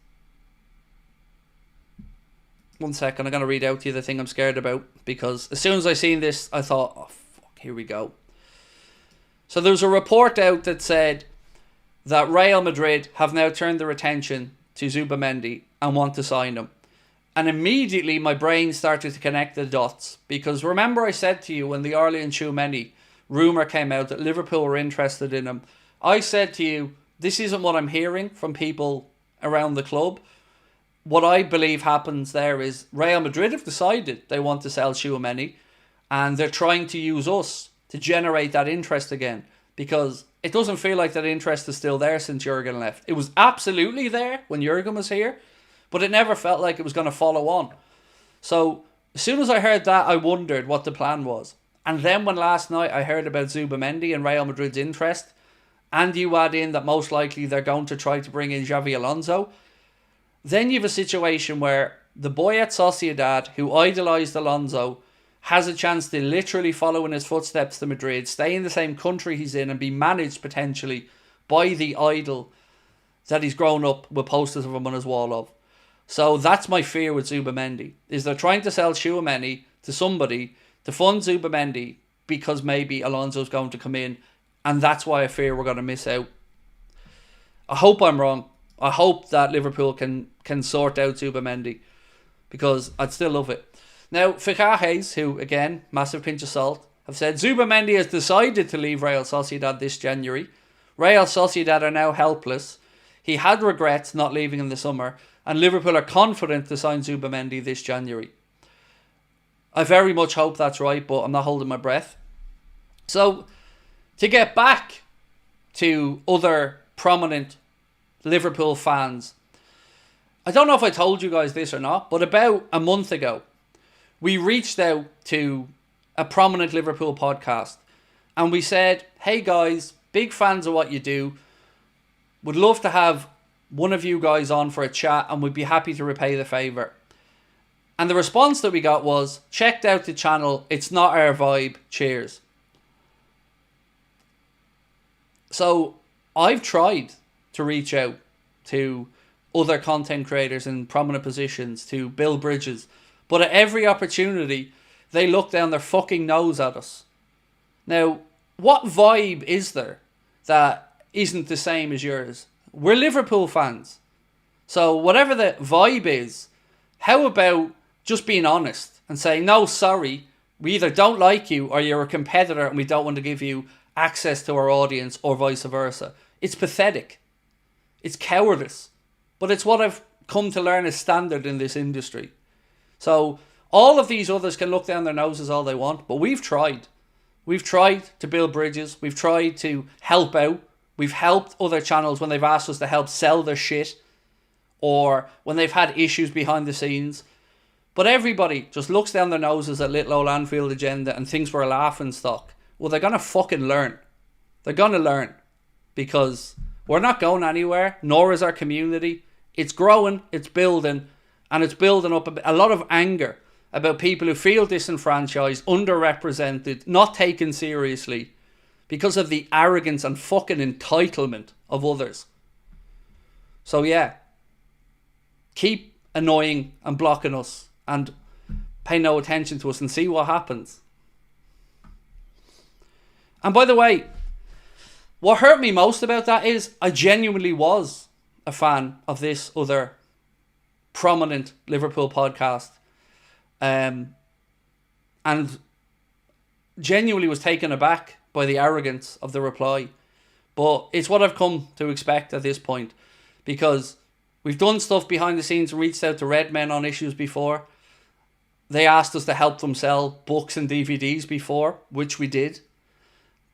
One second, I'm going to read out to you the thing I'm scared about. Because as soon as I seen this, I thought, oh, fuck, here we go. So there was a report out that said that Real Madrid have now turned their attention to Zubamendi and want to sign him. And immediately my brain started to connect the dots. Because remember I said to you when the Arlie and Tchouameni rumour came out that Liverpool were interested in him. I said to you, this isn't what I'm hearing from people around the club. What I believe happens there is Real Madrid have decided they want to sell Tchouameni. And they're trying to use us to generate that interest again. Because it doesn't feel like that interest is still there since Jurgen left. It was absolutely there when Jurgen was here. But it never felt like it was going to follow on. So as soon as I heard that, I wondered what the plan was. And then when last night I heard about Zubamendi and Real Madrid's interest, and you add in that most likely they're going to try to bring in Xavi Alonso, then you have a situation where the boy at Sociedad, who idolised Alonso, has a chance to literally follow in his footsteps to Madrid, stay in the same country he's in, and be managed potentially by the idol that he's grown up with posters of him on his wall of. So that's my fear with Zubamendi, is they're trying to sell Tchouameni to somebody to fund Zubamendi because maybe Alonso's going to come in, and that's why I fear we're going to miss out. I hope I'm wrong. I hope that Liverpool can sort out Zubamendi, because I'd still love it. Now, Fichajes, who, again, massive pinch of salt, have said Zubamendi has decided to leave Real Sociedad this January. Real Sociedad are now helpless. He had regrets not leaving in the summer, and Liverpool are confident to sign Zubamendi this January. I very much hope that's right, but I'm not holding my breath. So, to get back to other prominent Liverpool fans, I don't know if I told you guys this or not, but about a month ago, we reached out to a prominent Liverpool podcast and we said, hey guys, big fans of what you do, would love to have one of you guys on for a chat and we'd be happy to repay the favour. And the response that we got was, checked out the channel, it's not our vibe, cheers. So I've tried to reach out to other content creators in prominent positions to build bridges, but at every opportunity they look down their fucking nose at us. Now, what vibe is there that isn't the same as yours? We're Liverpool fans. So whatever the vibe is, how about just being honest and saying, no, sorry, we either don't like you or you're a competitor and we don't want to give you access to our audience, or vice versa. It's pathetic. It's cowardice. But it's what I've come to learn is standard in this industry. So all of these others can look down their noses all they want, but we've tried. We've tried to build bridges. We've tried to help out. We've helped other channels when they've asked us to help sell their shit, or when they've had issues behind the scenes. But everybody just looks down their noses at little old Anfield Agenda and thinks we're a laughing stock. Well, they're going to fucking learn. They're going to learn. Because we're not going anywhere, nor is our community. It's growing, it's building, and it's building up a lot of anger about people who feel disenfranchised, underrepresented, not taken seriously, because of the arrogance and fucking entitlement of others. So yeah, keep annoying and blocking us and pay no attention to us and see what happens. And by the way, what hurt me most about that is I genuinely was a fan of this other prominent Liverpool podcast, and genuinely was taken aback by the arrogance of the reply. But it's what I've come to expect at this point, because we've done stuff behind the scenes, reached out to Red Men on issues before. They asked us to help them sell books and DVDs before, which we did.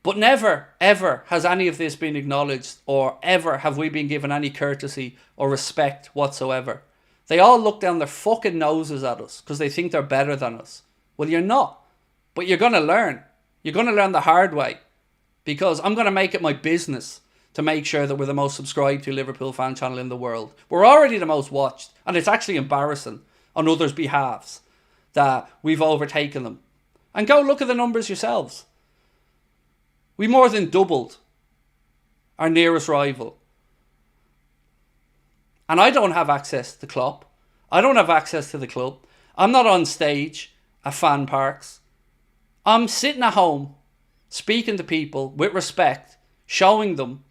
But never, ever has any of this been acknowledged, or ever have we been given any courtesy or respect whatsoever. They all look down their fucking noses at us because they think they're better than us. Well, you're not. But you're going to learn. You're going to learn the hard way. Because I'm going to make it my business to make sure that we're the most subscribed to Liverpool fan channel in the world. We're already the most watched. And it's actually embarrassing on others' behalves that we've overtaken them. And go look at the numbers yourselves. We more than doubled our nearest rival. And I don't have access to Klopp. I don't have access to the club. I'm not on stage at fan parks. I'm sitting at home speaking to people with respect, showing them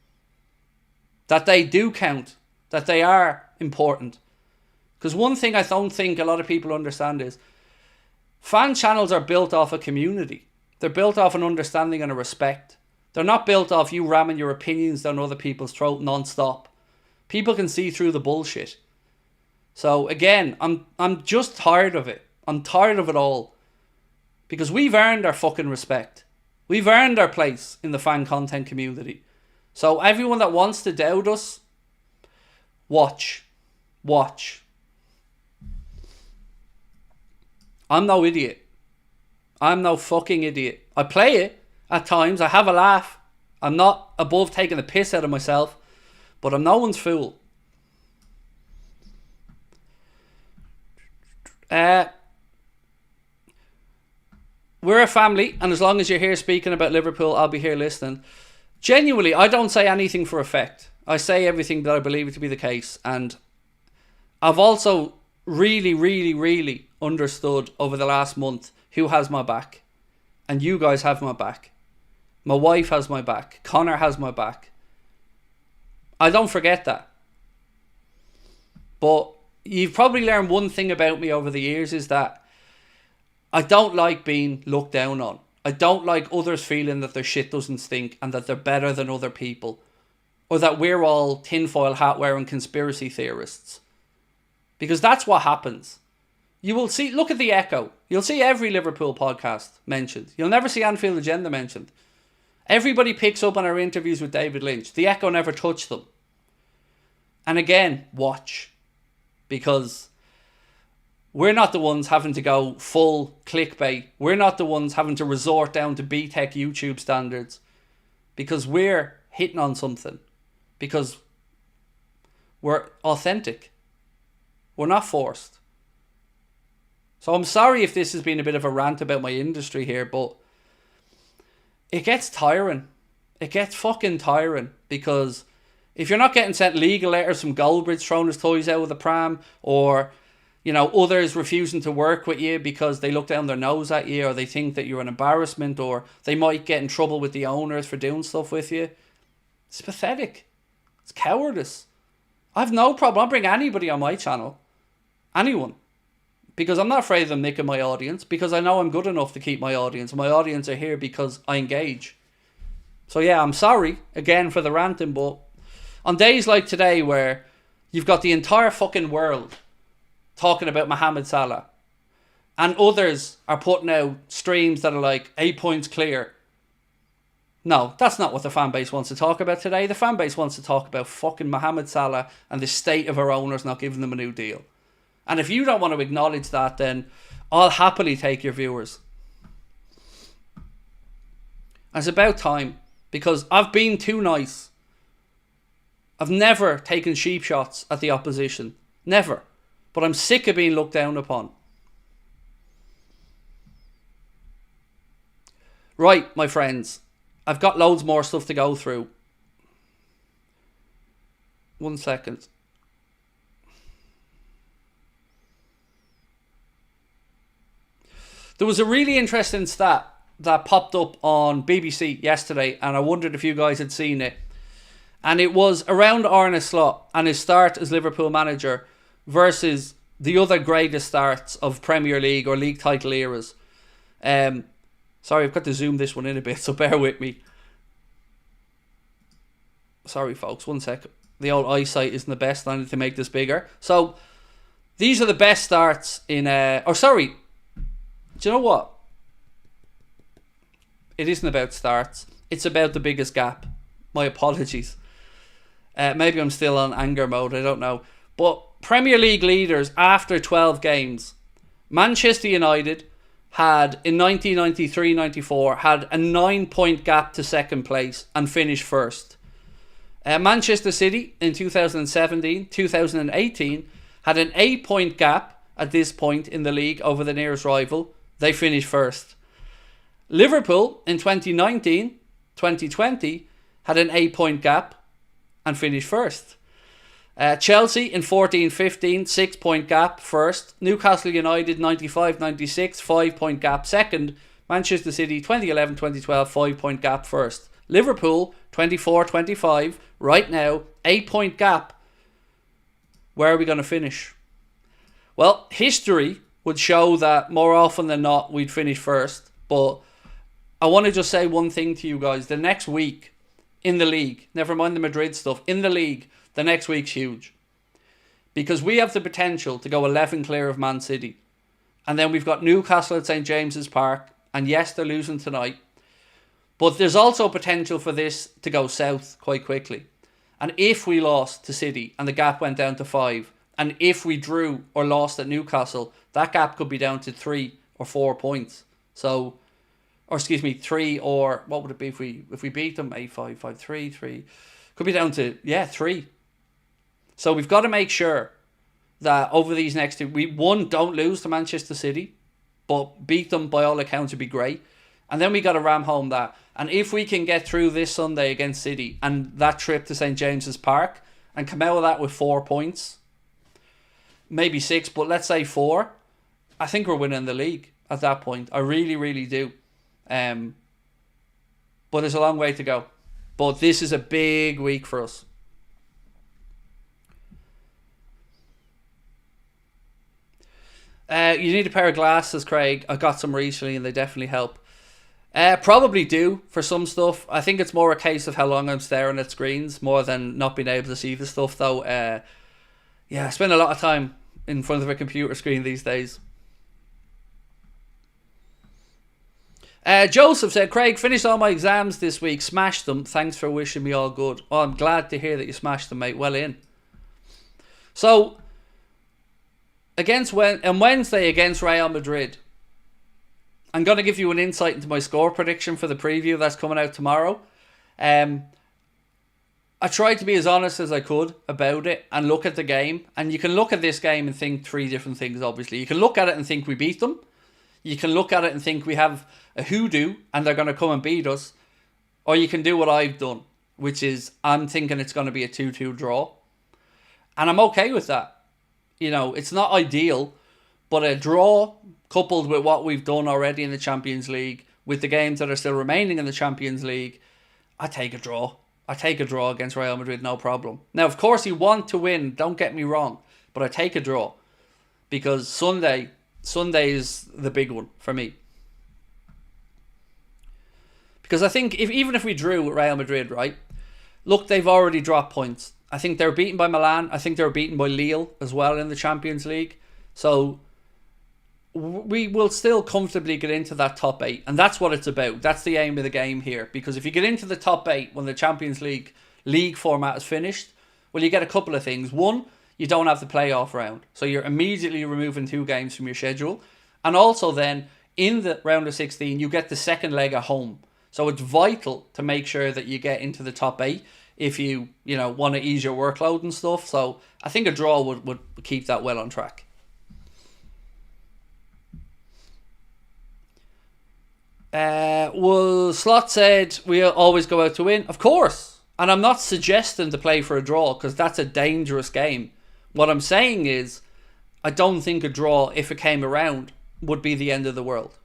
that they do count, that they are important. Because one thing I don't think a lot of people understand is fan channels are built off a community. They're built off an understanding and a respect. They're not built off you ramming your opinions down other people's throat non-stop. People can see through the bullshit. So again, I'm just tired of it. I'm tired of it all. Because we've earned our fucking respect. We've earned our place in the fan content community. So everyone that wants to doubt us, watch. I'm no idiot. I'm no fucking idiot. I play it at times. I have a laugh. I'm not above taking the piss out of myself. But I'm no one's fool. We're a family, and as long as you're here speaking about Liverpool, I'll be here listening. Genuinely, I don't say anything for effect. I say everything that I believe it to be the case. And I've also really understood over the last month who has my back. And you guys have my back. My wife has my back. Connor has my back. I don't forget that. But you've probably learned one thing about me over the years is that I don't like being looked down on. I don't like others feeling that their shit doesn't stink and that they're better than other people. Or that we're all tinfoil hat wearing conspiracy theorists. Because that's what happens. You will see, look at the Echo. You'll see every Liverpool podcast mentioned. You'll never see Anfield Agenda mentioned. Everybody picks up on our interviews with David Lynch. The Echo never touched them. And again, watch. Because we're not the ones having to go full clickbait. We're not the ones having to resort down to B-Tech YouTube standards. Because we're hitting on something. Because we're authentic. We're not forced. So I'm sorry if this has been a bit of a rant about my industry here, but it gets tiring. It gets fucking tiring. Because if you're not getting sent legal letters from Goldbridge throwing his toys out of the pram, or, you know, others refusing to work with you because they look down their nose at you, or they think that you're an embarrassment, or they might get in trouble with the owners for doing stuff with you, it's pathetic. It's cowardice. I have no problem. I'll bring anybody on my channel. Anyone. Because I'm not afraid of them nicking my audience, because I know I'm good enough to keep my audience. My audience are here because I engage. So yeah, I'm sorry again for the ranting, but on days like today where you've got the entire fucking world talking about Mohammed Salah, and others are putting out streams that are like 8 points clear. No, that's not what the fan base wants to talk about today. The fan base wants to talk about fucking Mohammed Salah and the state of our owners not giving them a new deal. And if you don't want to acknowledge that, then I'll happily take your viewers. And it's about time, because I've been too nice. I've never taken sheep shots at the opposition. Never. But I'm sick of being looked down upon. Right, my friends. I've got loads more stuff to go through. 1 second. There was a really interesting stat that popped up on BBC yesterday, and I wondered if you guys had seen it. And it was around Arne Slot and his start as Liverpool manager versus the other greatest starts of Premier League or league title eras. Sorry, I've got to zoom this one in a bit, so bear with me. Sorry, folks, 1 second. The old eyesight isn't the best. I need to make this bigger. So, these are the best starts in... Do you know what? It isn't about starts. It's about the biggest gap. My apologies. Maybe I'm still on anger mode. I don't know. But Premier League leaders after 12 games. Manchester United had, in 1993-94, had a 9-point gap to second place and finished first. Manchester City in 2017-2018 had an 8-point gap at this point in the league over the nearest rival. They finished first. Liverpool in 2019-2020 had an 8-point gap and finished first. Chelsea in 14-15, 6-point gap first. Newcastle United 95-96, 5-point gap second. Manchester City 2011-2012 5-point gap first. Liverpool 24-25 right now 8-point gap. Where are we going to finish? Well, history would show that more often than not we'd finish first, but I want to just say one thing to you guys. The next week in the league, never mind the Madrid stuff, in the league, the next week's huge. Because we have the potential to go 11 clear of Man City. And then we've got Newcastle at St James's Park. And yes, they're losing tonight. But there's also potential for this to go south quite quickly. And if we lost to City and the gap went down to 5, and if we drew or lost at Newcastle, that gap could be down to 3 or 4 points. So, or excuse me, 3 or, what would it be if we beat them? 8-5, 5-3, 3. Could be down to, 3. So we've got to make sure that over these next 2, we, one, don't lose to Manchester City, but beat them by all accounts would be great. And then we got to ram home that. And if we can get through this Sunday against City and that trip to St James's Park and come out of that with 4 points, maybe 6, but let's say 4, I think we're winning the league at that point. I really, really do. But there's a long way to go. But this is a big week for us. You need a pair of glasses, Craig. I got some recently and they definitely help. Probably do for some stuff. I think it's more a case of how long I'm staring at screens more than not being able to see the stuff though. I spend a lot of time in front of a computer screen these days. Joseph said, Craig, finished all my exams this week. Smashed them. Thanks for wishing me all good. Oh, I'm glad to hear that you smashed them, mate. Well in. So, on Wednesday against Real Madrid, I'm going to give you an insight into my score prediction for the preview that's coming out tomorrow. I tried to be as honest as I could about it and look at the game. And you can look at this game and think 3 different things, obviously. You can look at it and think we beat them. You can look at it and think we have a hoodoo and they're going to come and beat us. Or you can do what I've done, which is I'm thinking it's going to be a 2-2 draw. And I'm okay with that. You know, it's not ideal, but a draw coupled with what we've done already in the Champions League, with the games that are still remaining in the Champions League, I take a draw. I take a draw against Real Madrid, no problem. Now, of course, you want to win, don't get me wrong, but I take a draw because Sunday is the big one for me. Because I think even if we drew with Real Madrid, right, look, they've already dropped points. I think they're beaten by Milan. I think they're beaten by Lille as well in the Champions League. So we will still comfortably get into that top 8. And that's what it's about. That's the aim of the game here. Because if you get into the top 8 when the Champions League format is finished, well, you get a couple of things. One, you don't have the playoff round. So you're immediately removing 2 games from your schedule. And also then, in the round of 16, you get the second leg at home. So it's vital to make sure that you get into the top 8 if you want to ease your workload and stuff. So I think a draw would keep that well on track. Well, Slot said we always go out to win. Of course. And I'm not suggesting to play for a draw because that's a dangerous game. What I'm saying is I don't think a draw, if it came around, would be the end of the world.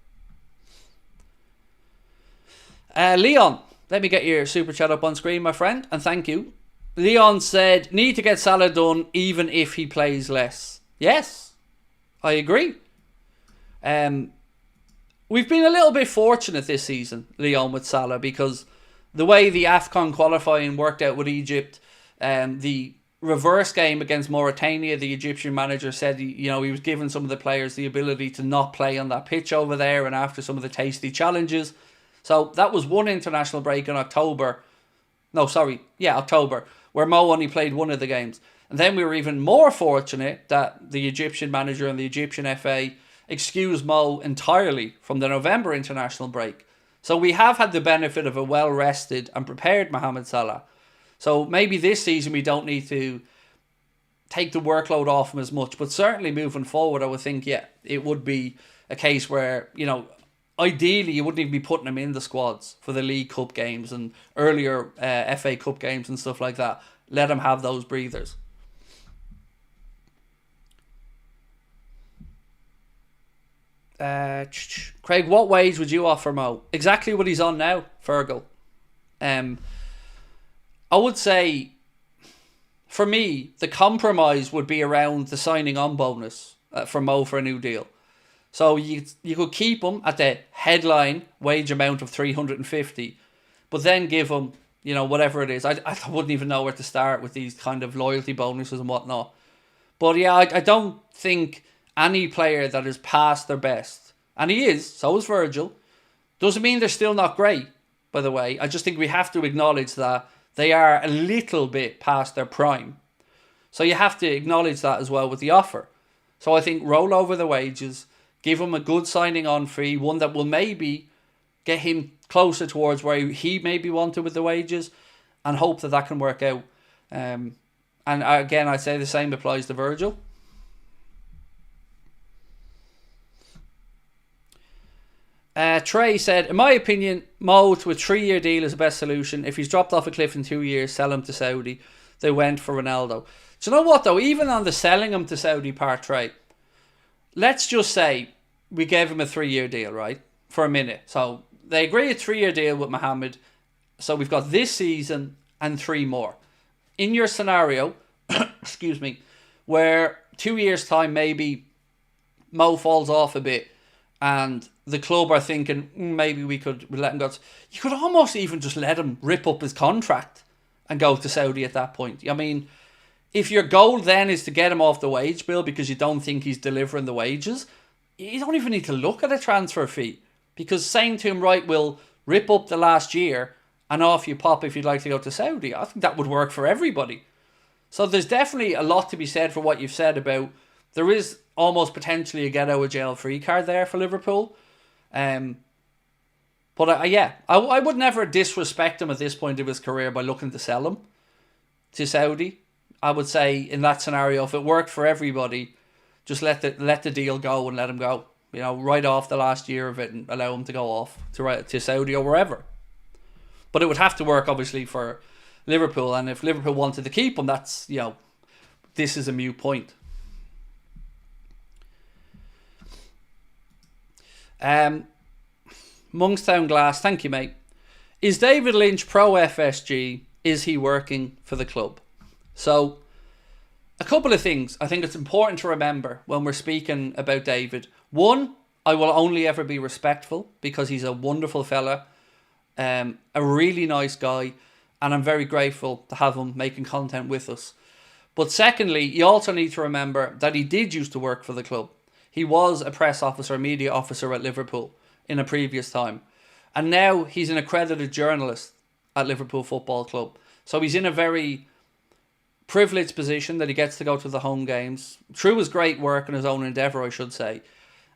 Leon, let me get your super chat up on screen, my friend, and thank you. Leon said, need to get Salah done even if he plays less. Yes, I agree. We've been a little bit fortunate this season, Leon, with Salah, because the way the AFCON qualifying worked out with Egypt, the reverse game against Mauritania, the Egyptian manager said he was giving some of the players the ability to not play on that pitch over there and after some of the tasty challenges. So that was one international break in October, where Mo only played one of the games. And then we were even more fortunate that the Egyptian manager and the Egyptian FA excused Mo entirely from the November international break. So we have had the benefit of a well-rested and prepared Mohammed Salah. So maybe this season we don't need to take the workload off him as much. But certainly moving forward, I would think, it would be a case where, ideally, you wouldn't even be putting him in the squads for the League Cup games and earlier FA Cup games and stuff like that. Let him have those breathers. Craig, what wage would you offer Mo? Exactly what he's on now, Fergal. I would say, for me, the compromise would be around the signing on bonus for Mo for a new deal. So you could keep him at the headline wage amount of 350, but then give him, whatever it is. I wouldn't even know where to start with these kind of loyalty bonuses and whatnot. But yeah, I don't think any player that is past their best, and he is, so is Virgil, doesn't mean they're still not great, by the way. I just think we have to acknowledge that they are a little bit past their prime. So you have to acknowledge that as well with the offer. So I think roll over the wages, give him a good signing on fee, one that will maybe get him closer towards where he maybe wanted with the wages, and hope that can work out. And again, I'd say the same applies to Virgil. Trey said, in my opinion, Mo to a 3-year deal is the best solution. If he's dropped off a cliff in 2 years, sell him to Saudi. They went for Ronaldo. Do you know what though? Even on the selling him to Saudi part, Trey, let's just say we gave him a 3-year deal, right? For a minute. So they agree a 3-year deal with Mohammed. So we've got this season and 3 more. In your scenario, excuse me, where 2 years time maybe Mo falls off a bit and the club are thinking maybe we could let him go. You could almost even just let him rip up his contract and go to Saudi at that point. I mean, if your goal then is to get him off the wage bill because you don't think he's delivering the wages, you don't even need to look at a transfer fee, because saying to him, right, we'll rip up the last year and off you pop if you'd like to go to Saudi, I think that would work for everybody. So there's definitely a lot to be said for what you've said about there is almost potentially a get out of jail free card there for Liverpool. But I would never disrespect him at this point of his career by looking to sell him to Saudi. I would say in that scenario, if it worked for everybody, just let the deal go and let him go. Right off the last year of it and allow him to go off to Saudi or wherever. But it would have to work obviously for Liverpool, and if Liverpool wanted to keep him, that's this is a moot point. Monkstown Glass, thank you, mate. Is David Lynch pro FSG? Is he working for the club? So, a couple of things I think it's important to remember when we're speaking about David. One, I will only ever be respectful because he's a wonderful fella, a really nice guy, and I'm very grateful to have him making content with us. But secondly, you also need to remember that he did used to work for the club. He was a press officer, media officer at Liverpool in a previous time. And now he's an accredited journalist at Liverpool Football Club. So he's in a very privileged position that he gets to go to the home games through his great work and his own endeavour, I should say.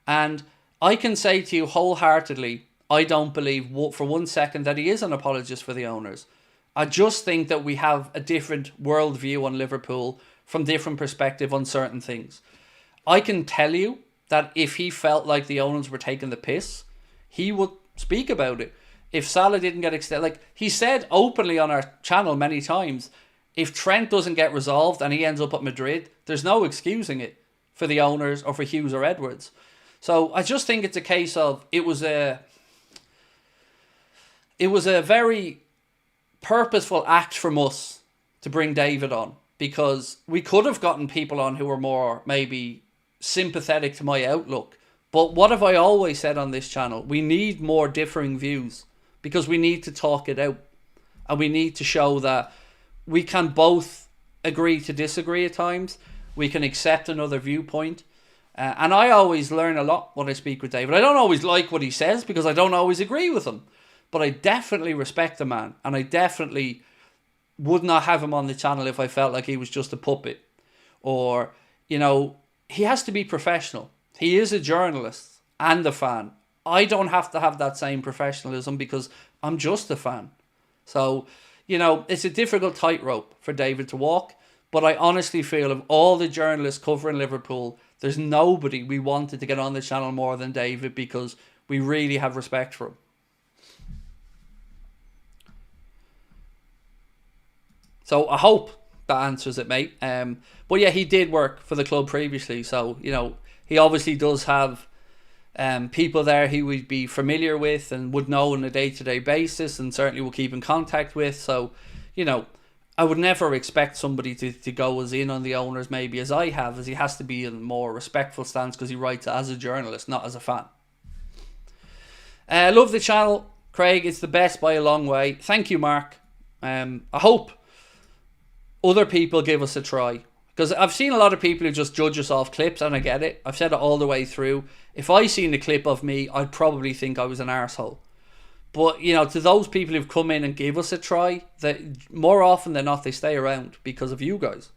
And I can say to you wholeheartedly, I don't believe for 1 second that he is an apologist for the owners. I just think that we have a different worldview on Liverpool from different perspective on certain things. I can tell you that if he felt like the owners were taking the piss, he would speak about it. If Salah didn't get extended, like he said openly on our channel many times, if Trent doesn't get resolved and he ends up at Madrid, there's no excusing it for the owners or for Hughes or Edwards. So I just think it's a case of it was a very purposeful act from us to bring David on, because we could have gotten people on who were more maybe sympathetic to my outlook. But what have I always said on this channel? We need more differing views because we need to talk it out, and we need to show that we can both agree to disagree at times. We can accept another viewpoint. And I always learn a lot when I speak with David. I don't always like what he says because I don't always agree with him. But I definitely respect the man. And I definitely would not have him on the channel if I felt like he was just a puppet. Or, he has to be professional. He is a journalist and a fan. I don't have to have that same professionalism because I'm just a fan. So, it's a difficult tightrope for David to walk. But I honestly feel of all the journalists covering Liverpool, there's nobody we wanted to get on the channel more than David, because we really have respect for him. So I hope that answers it, mate. But yeah, he did work for the club previously. So, he obviously does have people there he would be familiar with and would know on a day-to-day basis, and certainly will keep in contact with. So, I would never expect somebody to go as in on the owners maybe as I have, as he has to be in a more respectful stance because he writes as a journalist, not as a fan. Love the channel, Craig. It's the best by a long way. Thank you, Mark. I hope other people give us a try, because I've seen a lot of people who just judge us off clips, and I get it. I've said it all the way through. If I seen a clip of me, I'd probably think I was an arsehole. But, to those people who've come in and give us a try, that more often than not, they stay around because of you guys.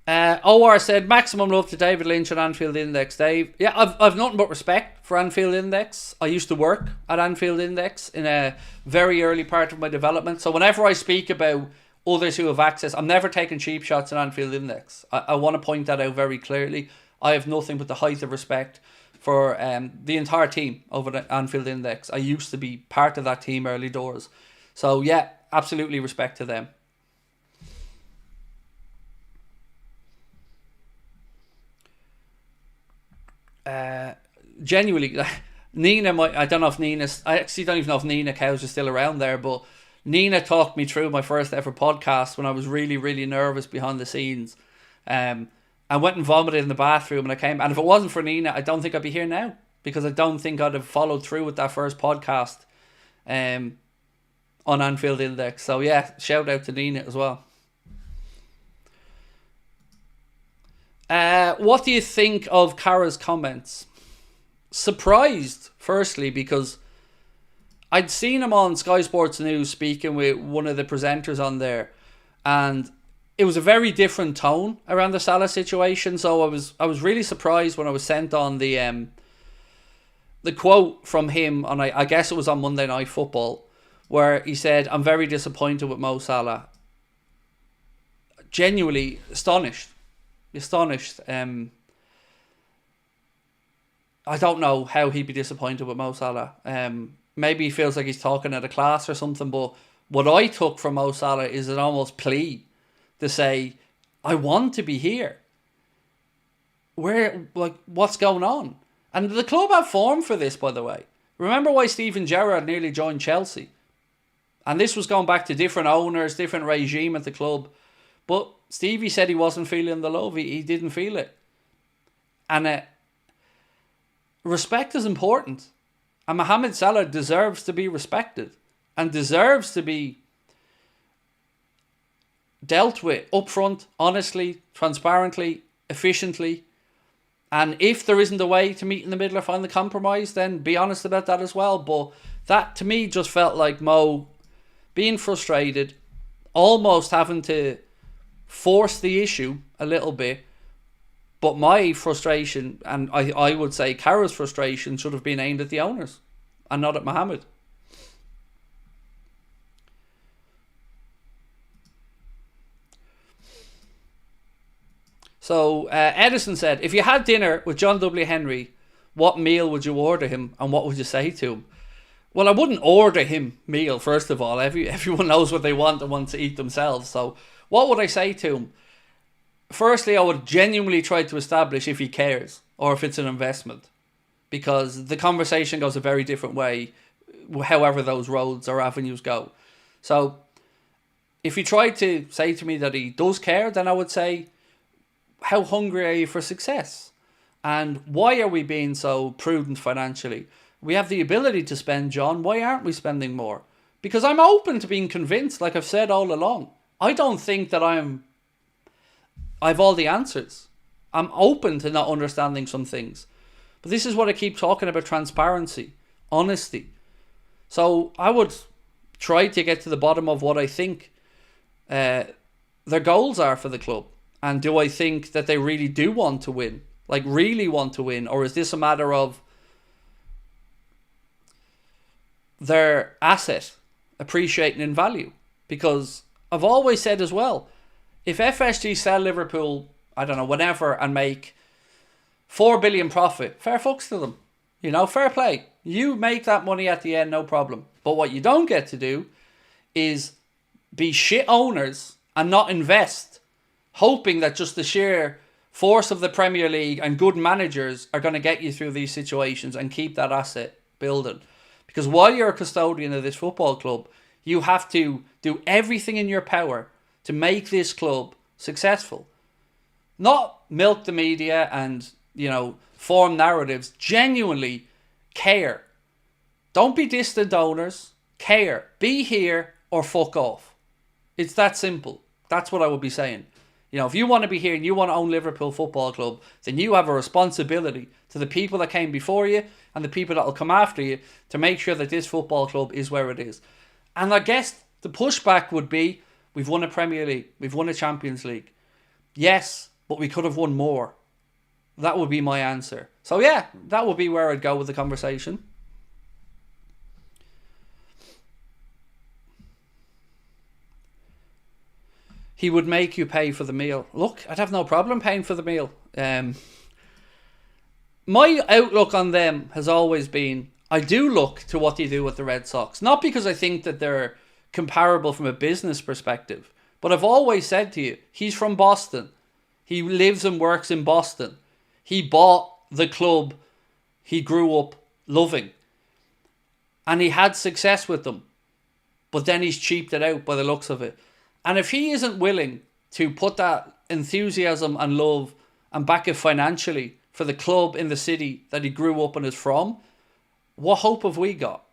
OR said, maximum love to David Lynch and Anfield Index. Dave, yeah, I've nothing but respect for Anfield Index. I used to work at Anfield Index in a very early part of my development. So whenever I speak about others who have access, I'm never taking cheap shots at Anfield Index. I want to point that out very clearly. I have nothing but the height of respect for the entire team over the Anfield Index. I used to be part of that team early doors. So yeah, absolutely respect to them. Genuinely, Nina I don't know if Nina's, I actually don't even know if Nina Cows is still around there, but Nina talked me through my first ever podcast when I was really, really nervous behind the scenes. I went and vomited in the bathroom and I came, and if it wasn't for Nina, I don't think I'd be here now, because I don't think I'd have followed through with that first podcast on Anfield Index. So yeah, shout out to Nina as well. What do you think of Cara's comments? Surprised, firstly, because I'd seen him on Sky Sports News speaking with one of the presenters on there, and it was a very different tone around the Salah situation. So I was really surprised when I was sent on the quote from him on, I guess it was on Monday Night Football, where he said, "I'm very disappointed with Mo Salah." Genuinely astonished. I don't know how he'd be disappointed with Mo Salah. Maybe he feels like he's talking at a class or something, but what I took from Mo Salah is an almost plea to say, I want to be here. What's going on? And the club have form for this, by the way. Remember why Steven Gerrard nearly joined Chelsea? And this was going back to different owners, different regime at the club. But Stevie said he wasn't feeling the love. He didn't feel it. And respect is important. And Mohammed Salah deserves to be respected and deserves to be dealt with upfront, honestly, transparently, efficiently. And if there isn't a way to meet in the middle or find the compromise, then be honest about that as well. But that, to me, just felt like Mo being frustrated, almost having to force the issue a little bit. But my frustration, and I would say Cara's frustration, should have been aimed at the owners and not at Mohammed. So Edison said, if you had dinner with John W. Henry, what meal would you order him and what would you say to him? Well, I wouldn't order him meal, first of all. Everyone knows what they want and want to eat themselves. So what would I say to him? Firstly, I would genuinely try to establish if he cares or if it's an investment, because the conversation goes a very different way however those roads or avenues go. So if he tried to say to me that he does care, then I would say, how hungry are you for success? And why are we being so prudent financially? We have the ability to spend, John. Why aren't we spending more? Because I'm open to being convinced, like I've said all along. I don't think that I've all the answers. I'm open to not understanding some things. But this is what I keep talking about, transparency, honesty. So I would try to get to the bottom of what I think their goals are for the club. And do I think that they really do want to win? Like, really want to win? Or is this a matter of their asset appreciating in value? Because I've always said as well, if FSG sell Liverpool, I don't know, whenever, and make 4 billion profit, fair fucks to them. Fair play. You make that money at the end, no problem. But what you don't get to do is be shit owners and not invest, hoping that just the sheer force of the Premier League and good managers are going to get you through these situations and keep that asset building. Because while you're a custodian of this football club, you have to do everything in your power to make this club successful. Not milk the media and, form narratives. Genuinely care. Don't be distant donors. Care. Be here or fuck off. It's that simple. That's what I would be saying. If you want to be here and you want to own Liverpool Football Club, then you have a responsibility to the people that came before you and the people that will come after you to make sure that this football club is where it is. And I guess the pushback would be, we've won a Premier League, we've won a Champions League. Yes, but we could have won more. That would be my answer. So yeah, that would be where I'd go with the conversation. He would make you pay for the meal. Look, I'd have no problem paying for the meal. My outlook on them has always been, I do look to what they do with the Red Sox. Not because I think that they're comparable from a business perspective, but I've always said to you, he's from Boston. He lives and works in Boston. He bought the club he grew up loving. And he had success with them. But then he's cheaped it out by the looks of it. And if he isn't willing to put that enthusiasm and love and back it financially for the club in the city that he grew up and is from, what hope have we got?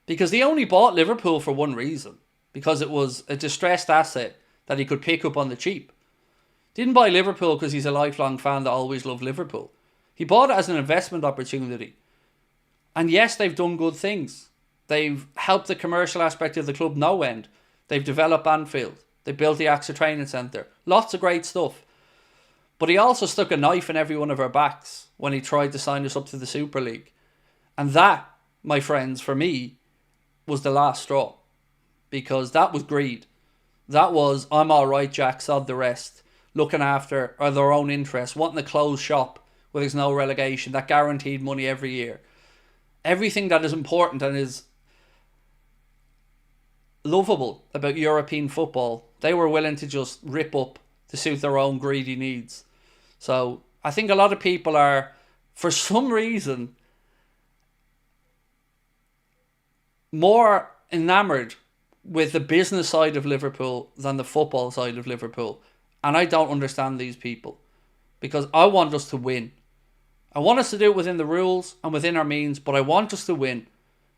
Because he only bought Liverpool for one reason. Because it was a distressed asset that he could pick up on the cheap. Didn't buy Liverpool because he's a lifelong fan that always loved Liverpool. He bought it as an investment opportunity. And yes, they've done good things. They've helped the commercial aspect of the club no end. They've developed Anfield. They built the AXA training centre. Lots of great stuff. But he also stuck a knife in every one of our backs when he tried to sign us up to the Super League. And that, my friends, for me, was the last straw. Because that was greed. That was, I'm alright, Jack, sod the rest. Looking after their own interests. Wanting to close shop where there's no relegation. That guaranteed money every year. Everything that is important and is lovable about European football, they were willing to just rip up to suit their own greedy needs. So I think a lot of people are, for some reason, more enamoured with the business side of Liverpool than the football side of Liverpool. And I don't understand these people. Because I want us to win. I want us to do it within the rules and within our means, but I want us to win.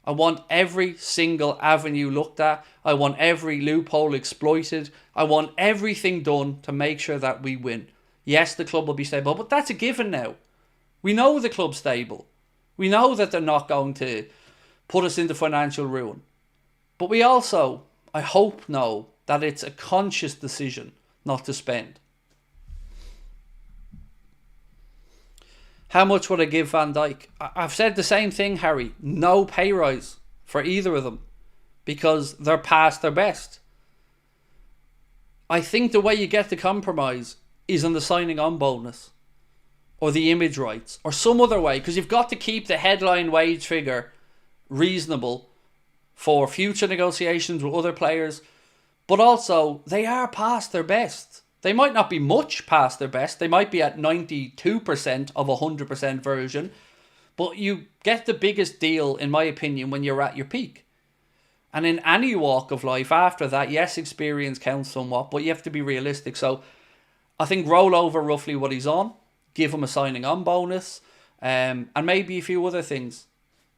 I want every single avenue looked at. I want every loophole exploited. I want everything done to make sure that we win. Yes, the club will be stable, but that's a given now. We know the club's stable. We know that they're not going to put us into financial ruin. But we also, I hope, know that it's a conscious decision not to spend. How much would I give Van Dijk? I've said the same thing, Harry. No pay rise for either of them because they're past their best. I think the way you get the compromise is on the signing on bonus or the image rights or some other way, because you've got to keep the headline wage figure reasonable for future negotiations with other players. But also, they are past their best. They might not be much past their best. They might be at 92% of 100% version. But you get the biggest deal, in my opinion, when you're at your peak. And in any walk of life after that, yes, experience counts somewhat, but you have to be realistic. So I think roll over roughly what he's on. Give him a signing on bonus. And maybe a few other things.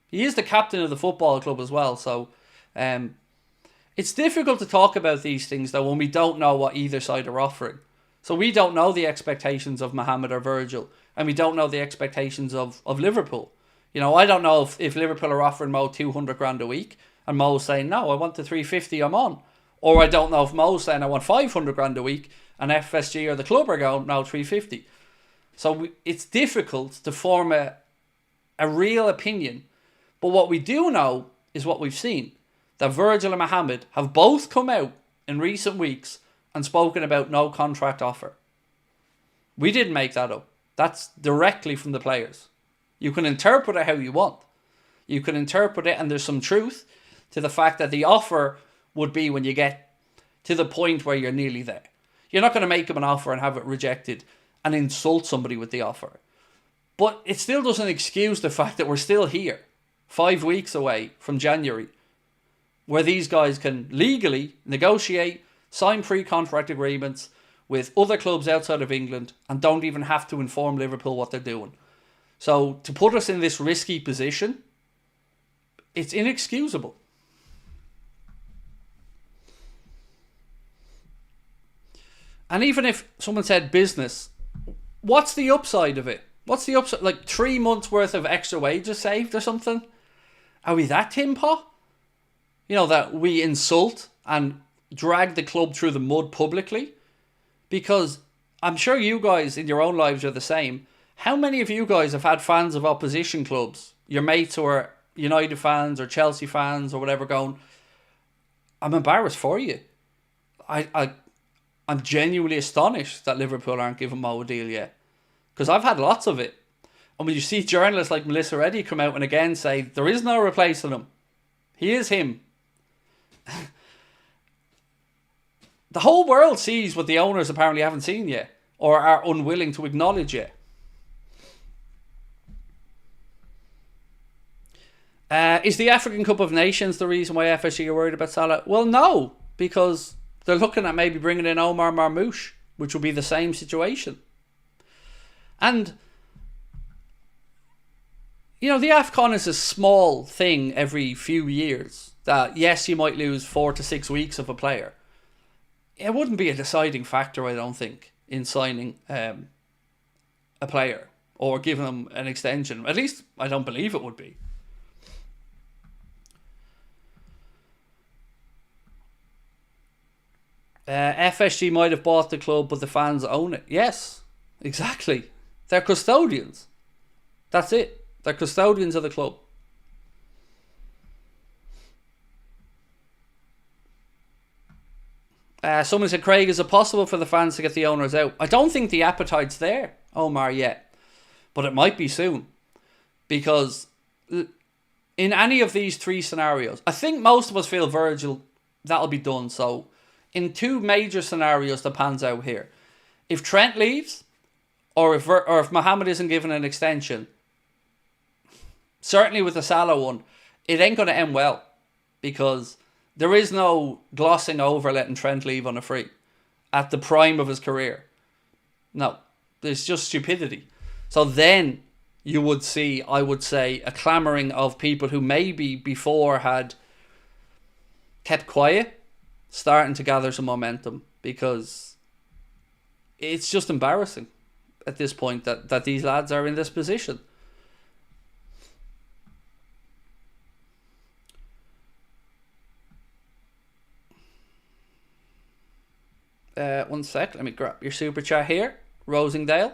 He is the captain of the football club as well. So it's difficult to talk about these things, though, when we don't know what either side are offering. So we don't know the expectations of Mohammed or Virgil, and we don't know the expectations of Liverpool. I don't know if Liverpool are offering Mo 200 grand a week, and Mo's saying, no, I want the 350 I'm on. Or I don't know if Mo's saying, I want 500 grand a week, and FSG or the club are going, no, 350. So it's difficult to form a real opinion. But what we do know is what we've seen. That Virgil and Mohammed have both come out in recent weeks and spoken about no contract offer. We didn't make that up. That's directly from the players. You can interpret it how you want. You can interpret it, and there's some truth to the fact that the offer would be when you get to the point where you're nearly there. You're not going to make them an offer and have it rejected and insult somebody with the offer. But it still doesn't excuse the fact that we're still here, 5 weeks away from January, where these guys can legally negotiate, sign pre-contract agreements with other clubs outside of England and don't even have to inform Liverpool what they're doing. So to put us in this risky position, it's inexcusable. And even if someone said business, what's the upside of it? What's the upside? Like 3 months worth of extra wages saved or something? Are we that tin pot? You know, that we insult and drag the club through the mud publicly? Because I'm sure you guys in your own lives are the same. How many of you guys have had fans of opposition clubs, your mates who are United fans or Chelsea fans or whatever, going, I'm embarrassed for you. I'm genuinely astonished that Liverpool aren't giving Mo a deal yet. Because I've had lots of it. And when you see journalists like Melissa Reddy come out and again say, there is no replacing him. He is him. The whole world sees what the owners apparently haven't seen yet, or are unwilling to acknowledge yet. Is the African Cup of Nations the reason why FSG are worried about Salah? Well, no, because they're looking at maybe bringing in Omar Marmoush, which will be the same situation. And, you know, the AFCON is a small thing every few years. That, yes, you might lose 4 to 6 weeks of a player. It wouldn't be a deciding factor, I don't think, in signing a player or giving them an extension. At least, I don't believe it would be. FSG might have bought the club, but the fans own it. Yes, exactly. They're custodians. That's it. They're custodians of the club. Someone said, Craig, is it possible for the fans to get the owners out? I don't think the appetite's there, Omar, yet. But it might be soon. Because in any of these 3 scenarios, I think most of us feel Virgil, that'll be done. So in 2 major scenarios that pans out here, if Trent leaves, or if Mohammed isn't given an extension, certainly with the Salah one, it ain't going to end well. Because there is no glossing over letting Trent leave on a free at the prime of his career. No, there's just stupidity. So then you would see, I would say, a clamouring of people who maybe before had kept quiet, starting to gather some momentum, because it's just embarrassing at this point that these lads are in this position. One sec, let me grab your super chat here. Rosingdale.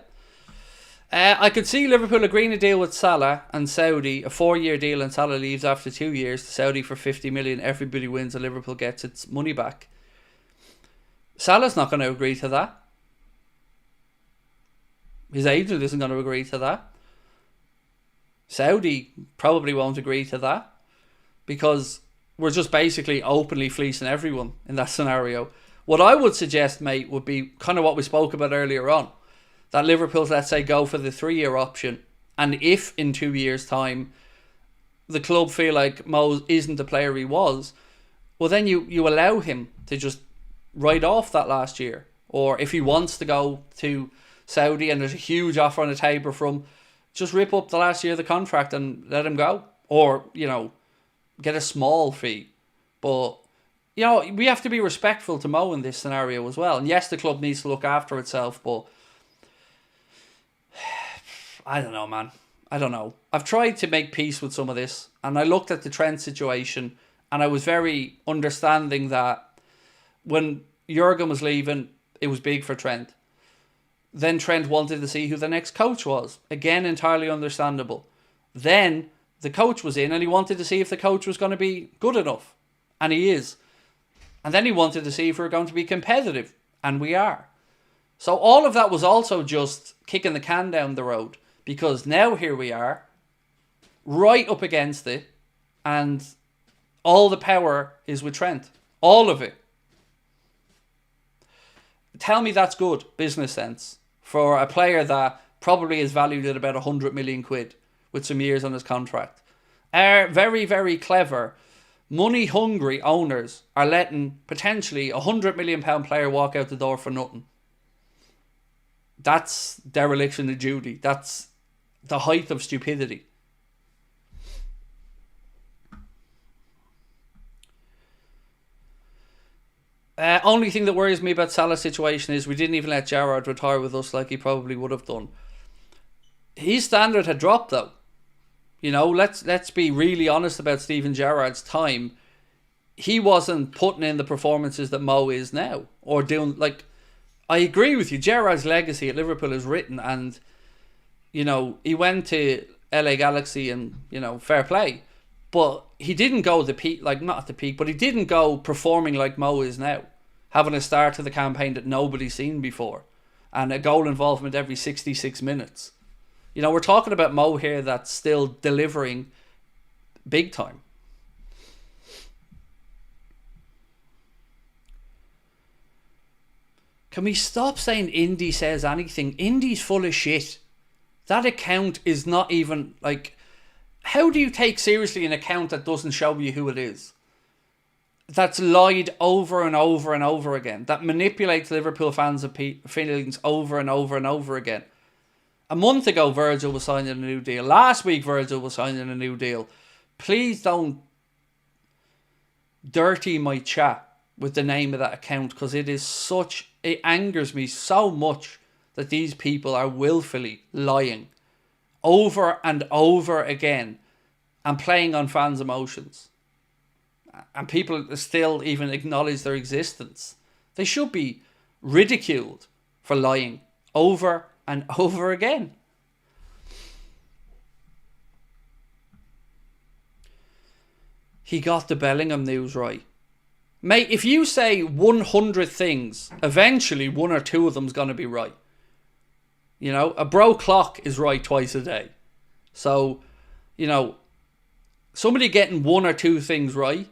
I could see Liverpool agreeing a deal with Salah and Saudi, a 4-year deal, and Salah leaves after 2 years to Saudi for 50 million. Everybody wins and Liverpool gets its money back. Salah's not going to agree to that. His agent isn't going to agree to that. Saudi probably won't agree to that, because we're just basically openly fleecing everyone in that scenario. What I would suggest, mate, would be kind of what we spoke about earlier on. That Liverpool's, let's say, go for the 3-year option. And if in 2 years' time the club feel like Mo isn't the player he was, well, then you allow him to just write off that last year. Or if he wants to go to Saudi and there's a huge offer on the table from, just rip up the last year of the contract and let him go. Or, you know, get a small fee. But, you know, we have to be respectful to Mo in this scenario as well. And yes, the club needs to look after itself, but I don't know, man. I don't know. I've tried to make peace with some of this, and I looked at the Trent situation, and I was very understanding that when Jurgen was leaving, it was big for Trent. Then Trent wanted to see who the next coach was. Again, entirely understandable. Then the coach was in, and he wanted to see if the coach was going to be good enough. And he is. And then he wanted to see if we were going to be competitive. And we are. So all of that was also just kicking the can down the road. Because now here we are, right up against it. And all the power is with Trent. All of it. Tell me that's good business sense for a player that probably is valued at about 100 million quid with some years on his contract. Are very, very clever, money-hungry owners are letting potentially a £100 million player walk out the door for nothing. That's dereliction of duty. That's the height of stupidity. Only thing that worries me about Salah's situation is we didn't even let Gerrard retire with us like he probably would have done. His standard had dropped though. You know, let's be really honest about Steven Gerrard's time. He wasn't putting in the performances that Mo is now. Or doing, like, I agree with you, Gerrard's legacy at Liverpool is written, and, you know, he went to LA Galaxy and, you know, fair play. But he didn't go the peak, like, not at the peak, but he didn't go performing like Mo is now. Having a start to the campaign that nobody's seen before. And a goal involvement every 66 minutes. You know, we're talking about Mo here that's still delivering big time. Can we stop saying Indy says anything? Indy's full of shit. That account is not even, like... How do you take seriously an account that doesn't show you who it is? That's lied over and over and over again. That manipulates Liverpool fans' feelings over and over and over again. A month ago, Virgil was signing a new deal. Last week, Virgil was signing a new deal. Please don't dirty my chat with the name of that account, because it is such... It angers me so much that these people are willfully lying over and over again and playing on fans' emotions. And people still even acknowledge their existence. They should be ridiculed for lying over and over again. He got the Bellingham news right. Mate, if you say 100 things, eventually one or two of them's going to be right. You know, a bro clock is right twice a day. So, you know, somebody getting one or two things right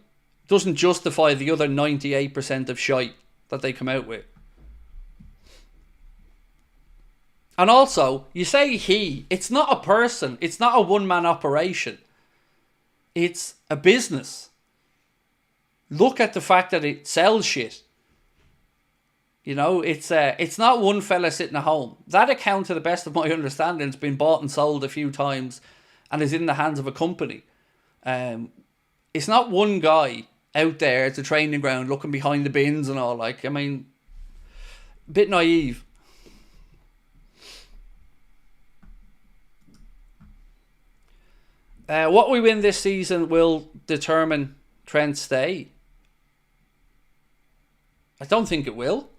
doesn't justify the other 98% of shite that they come out with. And also, you say he, it's not a person, it's not a one-man operation. It's a business. Look at the fact that it sells shit. You know, it's not one fella sitting at home. That account, to the best of my understanding, has been bought and sold a few times and is in the hands of a company. It's not one guy out there at the training ground looking behind the bins and all. Like, I mean, a bit naive. What we win this season will determine Trent's stay. I don't think it will.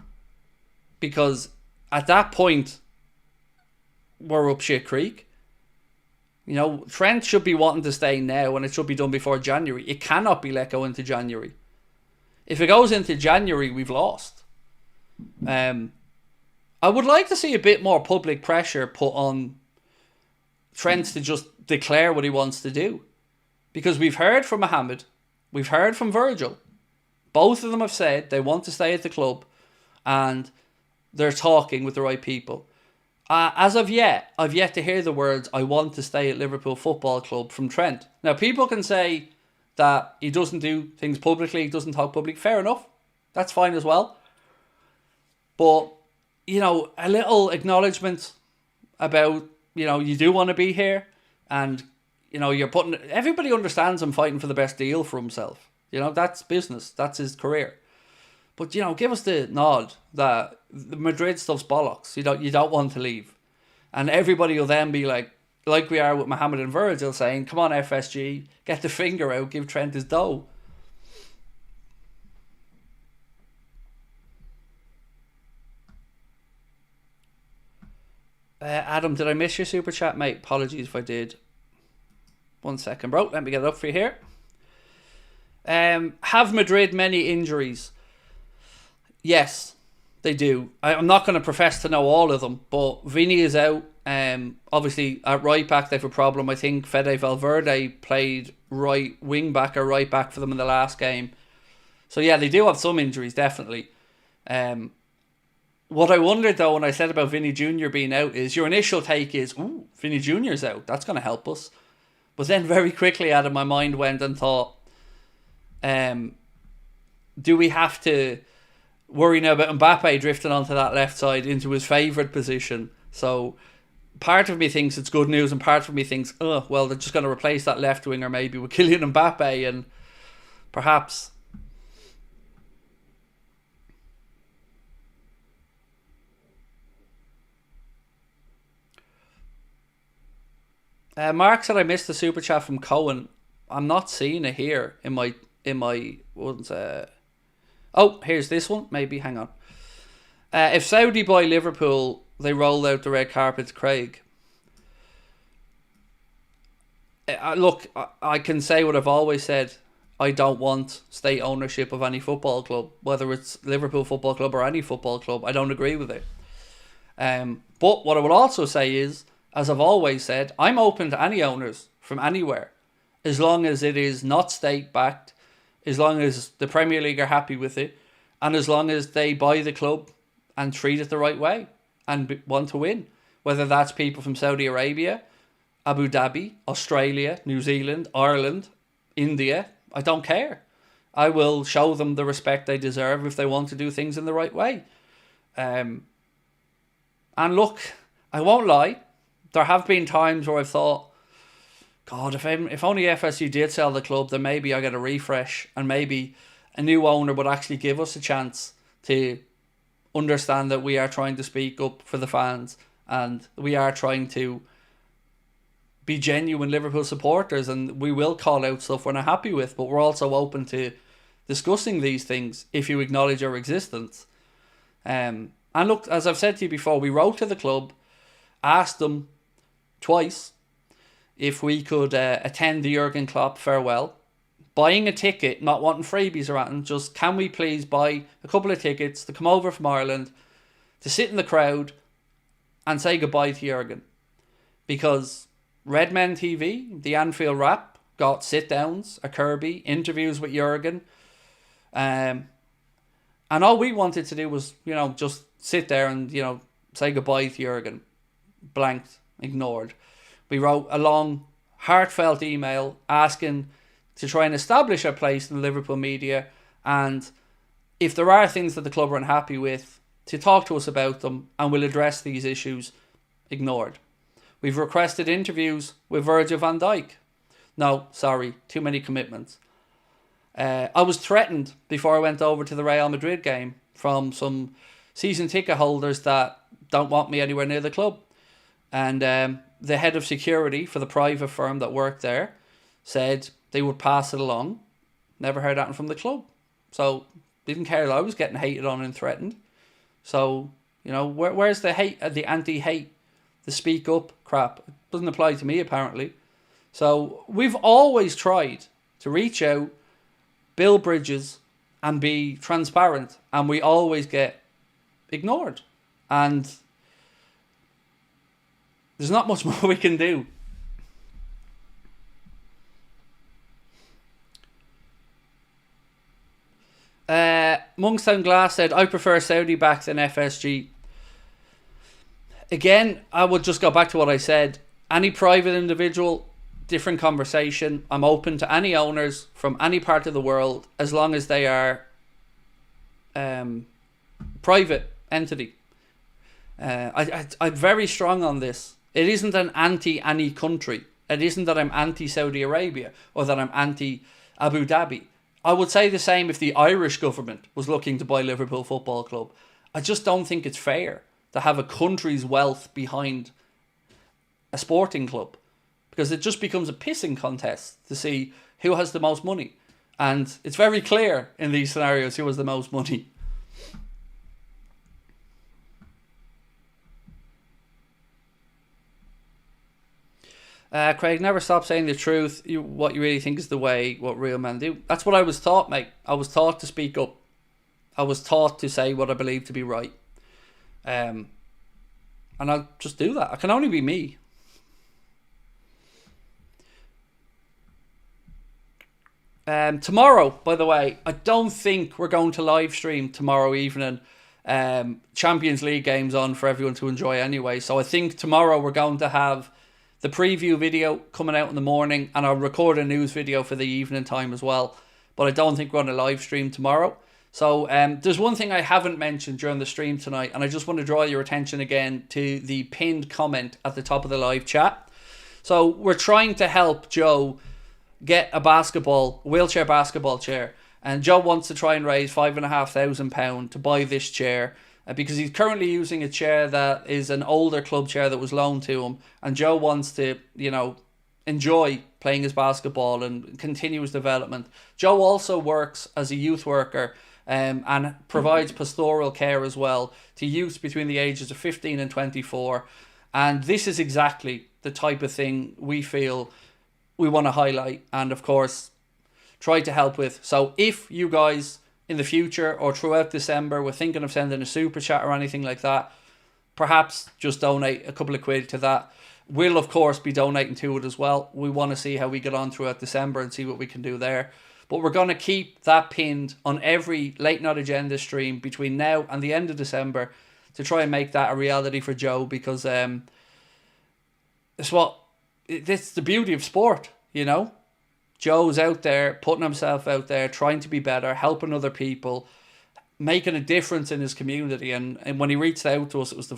Because at that point, we're up shit creek. You know, Trent should be wanting to stay now, and it should be done before January. It cannot be let go into January. If it goes into January, we've lost. I would like to see a bit more public pressure put on Trent to just declare what he wants to do. Because we've heard from Mohammed, we've heard from Virgil. Both of them have said they want to stay at the club, and they're talking with the right people. As of yet, I've yet to hear the words, "I want to stay at Liverpool Football Club" from Trent. Now, people can say that he doesn't do things publicly, he doesn't talk public. Fair enough. That's fine as well. But, you know, a little acknowledgement about, you know, you do want to be here, and, you know, you're putting... Everybody understands him fighting for the best deal for himself. You know, that's business. That's his career. But, you know, give us the nod that the Madrid stuff's bollocks. You don't want to leave. And everybody will then be like we are with Mohammed and Virgil, saying, come on, FSG, get the finger out, give Trent his dough. Adam, did I miss your super chat, mate? Apologies if I did. 1 second, bro. Let me get it up for you here. Have Madrid many injuries? Yes, they do. I'm not going to profess to know all of them, but Vini is out. Obviously, at right back, they have a problem. I think Fede Valverde played right wing back or right back for them in the last game. So, yeah, they do have some injuries, definitely. What I wondered though when I said about Vinny Jr. being out is your initial take is, ooh, Vinny Jr.'s out. That's going to help us. But then very quickly out of my mind went and thought, do we have to worry now about Mbappe drifting onto that left side into his favourite position? So part of me thinks it's good news and part of me thinks, oh, well, they're just going to replace that left winger maybe with Kylian Mbappe and perhaps... Mark said I missed the super chat from Cohen. I'm not seeing it here in my ones. Oh, here's this one. Maybe hang on. If Saudi buy Liverpool, they roll out the red carpet to Craig. Look, I can say what I've always said. I don't want state ownership of any football club, whether it's Liverpool Football Club or any football club. I don't agree with it. But what I would also say is, as I've always said, I'm open to any owners from anywhere, as long as it is not state-backed, as long as the Premier League are happy with it, and as long as they buy the club and treat it the right way and want to win. Whether that's people from Saudi Arabia, Abu Dhabi, Australia, New Zealand, Ireland, India, I don't care. I will show them the respect they deserve if they want to do things in the right way. And look, I won't lie, there have been times where I've thought, God, if only FSU did sell the club, then maybe I get a refresh and maybe a new owner would actually give us a chance to understand that we are trying to speak up for the fans and we are trying to be genuine Liverpool supporters, and we will call out stuff we're not happy with, but we're also open to discussing these things if you acknowledge our existence. And look, as I've said to you before, we wrote to the club, asked them twice if we could attend the Jurgen Klopp farewell, buying a ticket, not wanting freebies or anything, just can we please buy a couple of tickets to come over from Ireland, to sit in the crowd and say goodbye to Jurgen. Because Redmen TV, the Anfield Wrap, got sit-downs, a Kirby, interviews with Jurgen, and all we wanted to do was, just sit there and, say goodbye to Jurgen. Blanked, ignored. We wrote a long, heartfelt email asking to try and establish our place in the Liverpool media, and if there are things that the club are unhappy with, to talk to us about them, and we'll address these issues. Ignored. We've requested interviews with Virgil van Dijk. No, sorry, too many commitments. I was threatened before I went over to the Real Madrid game from some season ticket holders that don't want me anywhere near the club. And the head of security for the private firm that worked there said they would pass it along. Never heard that from the club. So, didn't care that I was getting hated on and threatened. So, where's the hate, the anti-hate, the speak up crap? It doesn't apply to me, apparently. So, we've always tried to reach out, build bridges, and be transparent. And we always get ignored. And there's not much more we can do. Monkstown Glass said, I prefer Saudi back than FSG. Again, I would just go back to what I said. Any private individual, different conversation. I'm open to any owners from any part of the world as long as they are private entity. I'm very strong on this. It isn't an anti any country. It isn't that I'm anti Saudi Arabia or that I'm anti Abu Dhabi. I would say the same if the Irish government was looking to buy Liverpool Football Club. I just don't think it's fair to have a country's wealth behind a sporting club, because it just becomes a pissing contest to see who has the most money. And it's very clear in these scenarios who has the most money. Craig, never stop saying the truth. What you really think is the way what real men do. That's what I was taught, mate. I was taught to speak up. I was taught to say what I believe to be right. And I'll just do that. I can only be me. Tomorrow, by the way, I don't think we're going to live stream tomorrow evening. Champions League games on for everyone to enjoy anyway. So I think tomorrow we're going to have the preview video coming out in the morning, and I'll record a news video for the evening time as well. But I don't think we're going to live stream tomorrow. So there's one thing I haven't mentioned during the stream tonight, and I just want to draw your attention again to the pinned comment at the top of the live chat. So we're trying to help Joe get a wheelchair basketball chair. And Joe wants to try and raise £5,500 to buy this chair because he's currently using a chair that is an older club chair that was loaned to him. And Joe wants to, enjoy playing his basketball and continue his development. Joe also works as a youth worker and provides pastoral care as well to youths between the ages of 15 and 24. And this is exactly the type of thing we feel we want to highlight and, of course, try to help with. So if you guys in the future or throughout December were thinking of sending a super chat or anything like that, perhaps just donate a couple of quid to that. We'll of course be donating to it as well. We want to see how we get on throughout December and see what we can do there. But we're going to keep that pinned on every Late Night Agenda stream between now and the end of December to try and make that a reality for Joe, because it's the beauty of sport, Joe's out there, putting himself out there, trying to be better, helping other people, making a difference in his community. And when he reached out to us, it was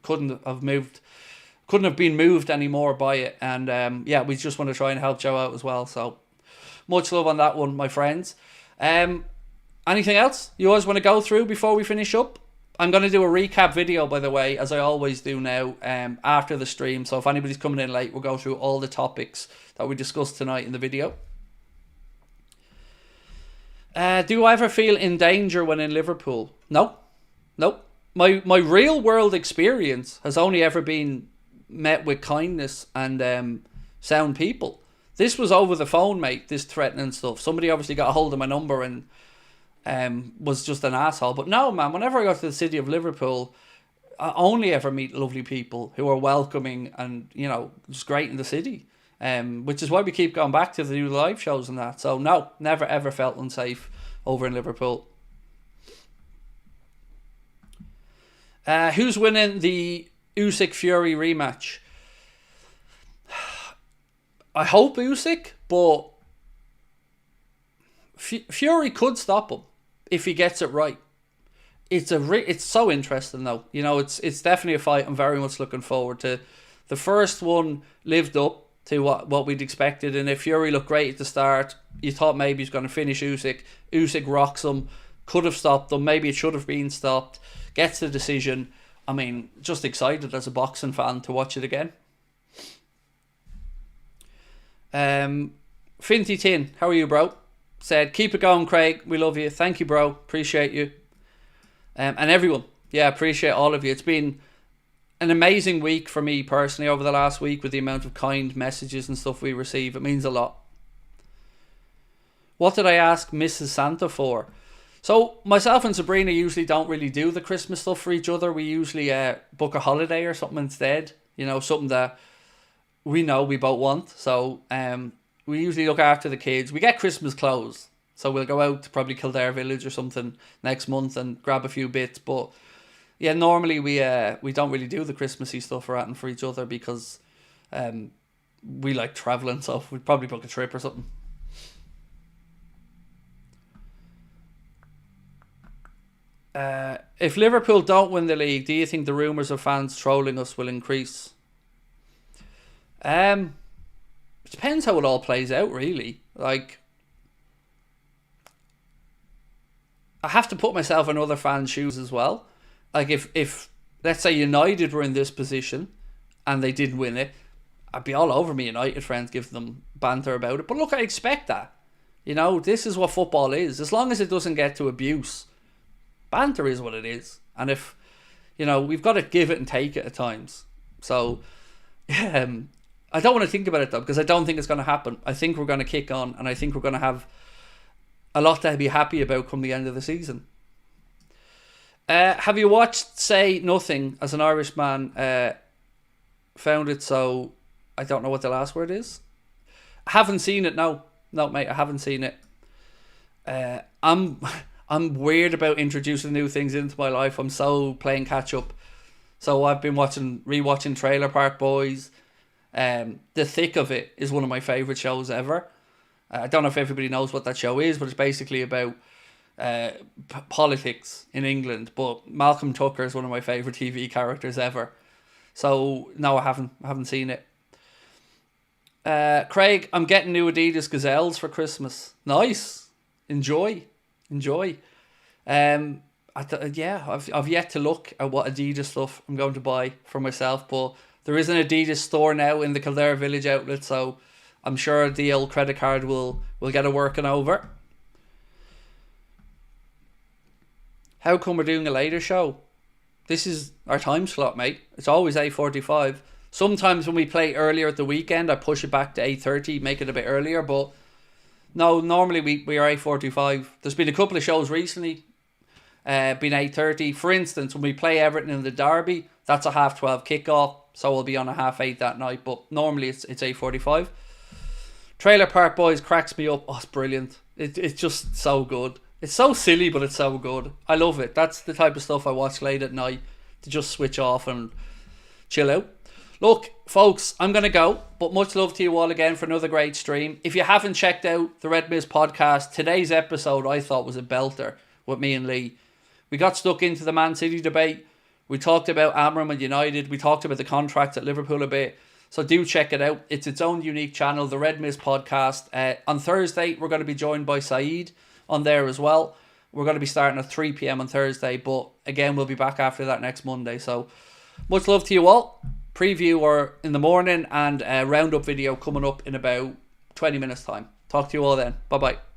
couldn't have been moved anymore by it. And we just want to try and help Joe out as well. So much love on that one, my friends. Anything else you always want to go through before we finish up? I'm going to do a recap video, by the way, as I always do now, after the stream. So if anybody's coming in late, we'll go through all the topics that we discussed tonight in the video. Do I ever feel in danger when in Liverpool? No. My real world experience has only ever been met with kindness and sound people. This was over the phone, mate, this threatening stuff. Somebody obviously got a hold of my number and was just an asshole. But no, man, whenever I go to the city of Liverpool, I only ever meet lovely people who are welcoming and, just great in the city. Which is why we keep going back to the new live shows and that. So no, never ever felt unsafe over in Liverpool. Who's winning the Usyk Fury rematch? I hope Usyk, but Fury could stop him if he gets it right. It's so interesting though. It's definitely a fight I'm very much looking forward to. The first one lived up to what we'd expected, and if Fury looked great at the start, you thought maybe he's going to finish Usyk. Usyk rocks him, could have stopped him, maybe it should have been stopped, gets the decision. I mean, just excited as a boxing fan to watch it again. Finty Tin, how are you, bro? Said, keep it going, Craig, we love you. Thank you, bro, appreciate you. And everyone, appreciate all of you. It's been an amazing week for me personally over the last week with the amount of kind messages and stuff we receive. It means a lot. What did I ask Mrs. Santa for? So myself and Sabrina usually don't really do the Christmas stuff for each other. We usually book a holiday or something instead. Something that we know we both want. So we usually look after the kids. We get Christmas clothes. So we'll go out to probably Kildare Village or something next month and grab a few bits. But yeah, normally we don't really do the Christmassy stuff or anything for each other because we like travelling. So we'd probably book a trip or something. If Liverpool don't win the league, do you think the rumours of fans trolling us will increase? It depends how it all plays out, really. Like, I have to put myself in other fans' shoes as well. Like, if let's say United were in this position and they did win it, I'd be all over me United friends, give them banter about it. But look, I expect that. This is what football is. As long as it doesn't get to abuse, banter is what it is. And if, we've got to give it and take it at times. So, I don't want to think about it though, because I don't think it's going to happen. I think we're going to kick on, and I think we're going to have a lot to be happy about come the end of the season. Have you watched Say Nothing as an Irishman? Found it so I don't know what the last word is. I haven't seen it. No, mate, I haven't seen it. I'm I'm weird about introducing new things into my life. I'm so playing catch up. So I've been rewatching Trailer Park Boys. The Thick of It is one of my favourite shows ever. I don't know if everybody knows what that show is, but it's basically about politics in England. But Malcolm Tucker is one of my favourite TV characters ever. So no, I haven't seen it. Craig, I'm getting new Adidas Gazelles for Christmas. Nice. Enjoy. I've yet to look at what Adidas stuff I'm going to buy for myself, but there is an Adidas store now in the Kildare Village outlet, so I'm sure the old credit card will get it working over. How come we're doing a later show? This is our time slot, mate. It's always 8:45. Sometimes when we play earlier at the weekend, I push it back to 8:30, make it a bit earlier, but no, normally we are 8:45. There's been a couple of shows recently, been 8:30. For instance, when we play Everton in the derby, that's a 12:30 kickoff, so we'll be on a 8:30 that night, but normally it's 8:45. Trailer Park Boys cracks me up. Oh, it's brilliant. It's just so good. It's so silly, but it's so good. I love it. That's the type of stuff I watch late at night to just switch off and chill out. Look, folks, I'm going to go, but much love to you all again for another great stream. If you haven't checked out the Red Mist podcast, today's episode I thought was a belter with me and Lee. We got stuck into the Man City debate. We talked about Amram and United. We talked about the contracts at Liverpool a bit. So do check it out. It's its own unique channel, the Red Mist podcast. On Thursday, we're going to be joined by Saeed on there as well. We're going to be starting at 3 p.m. on Thursday, but again, we'll be back after that next Monday. So much love to you all. Preview or in the morning, and a roundup video coming up in about 20 minutes time. Talk to you all then. Bye bye.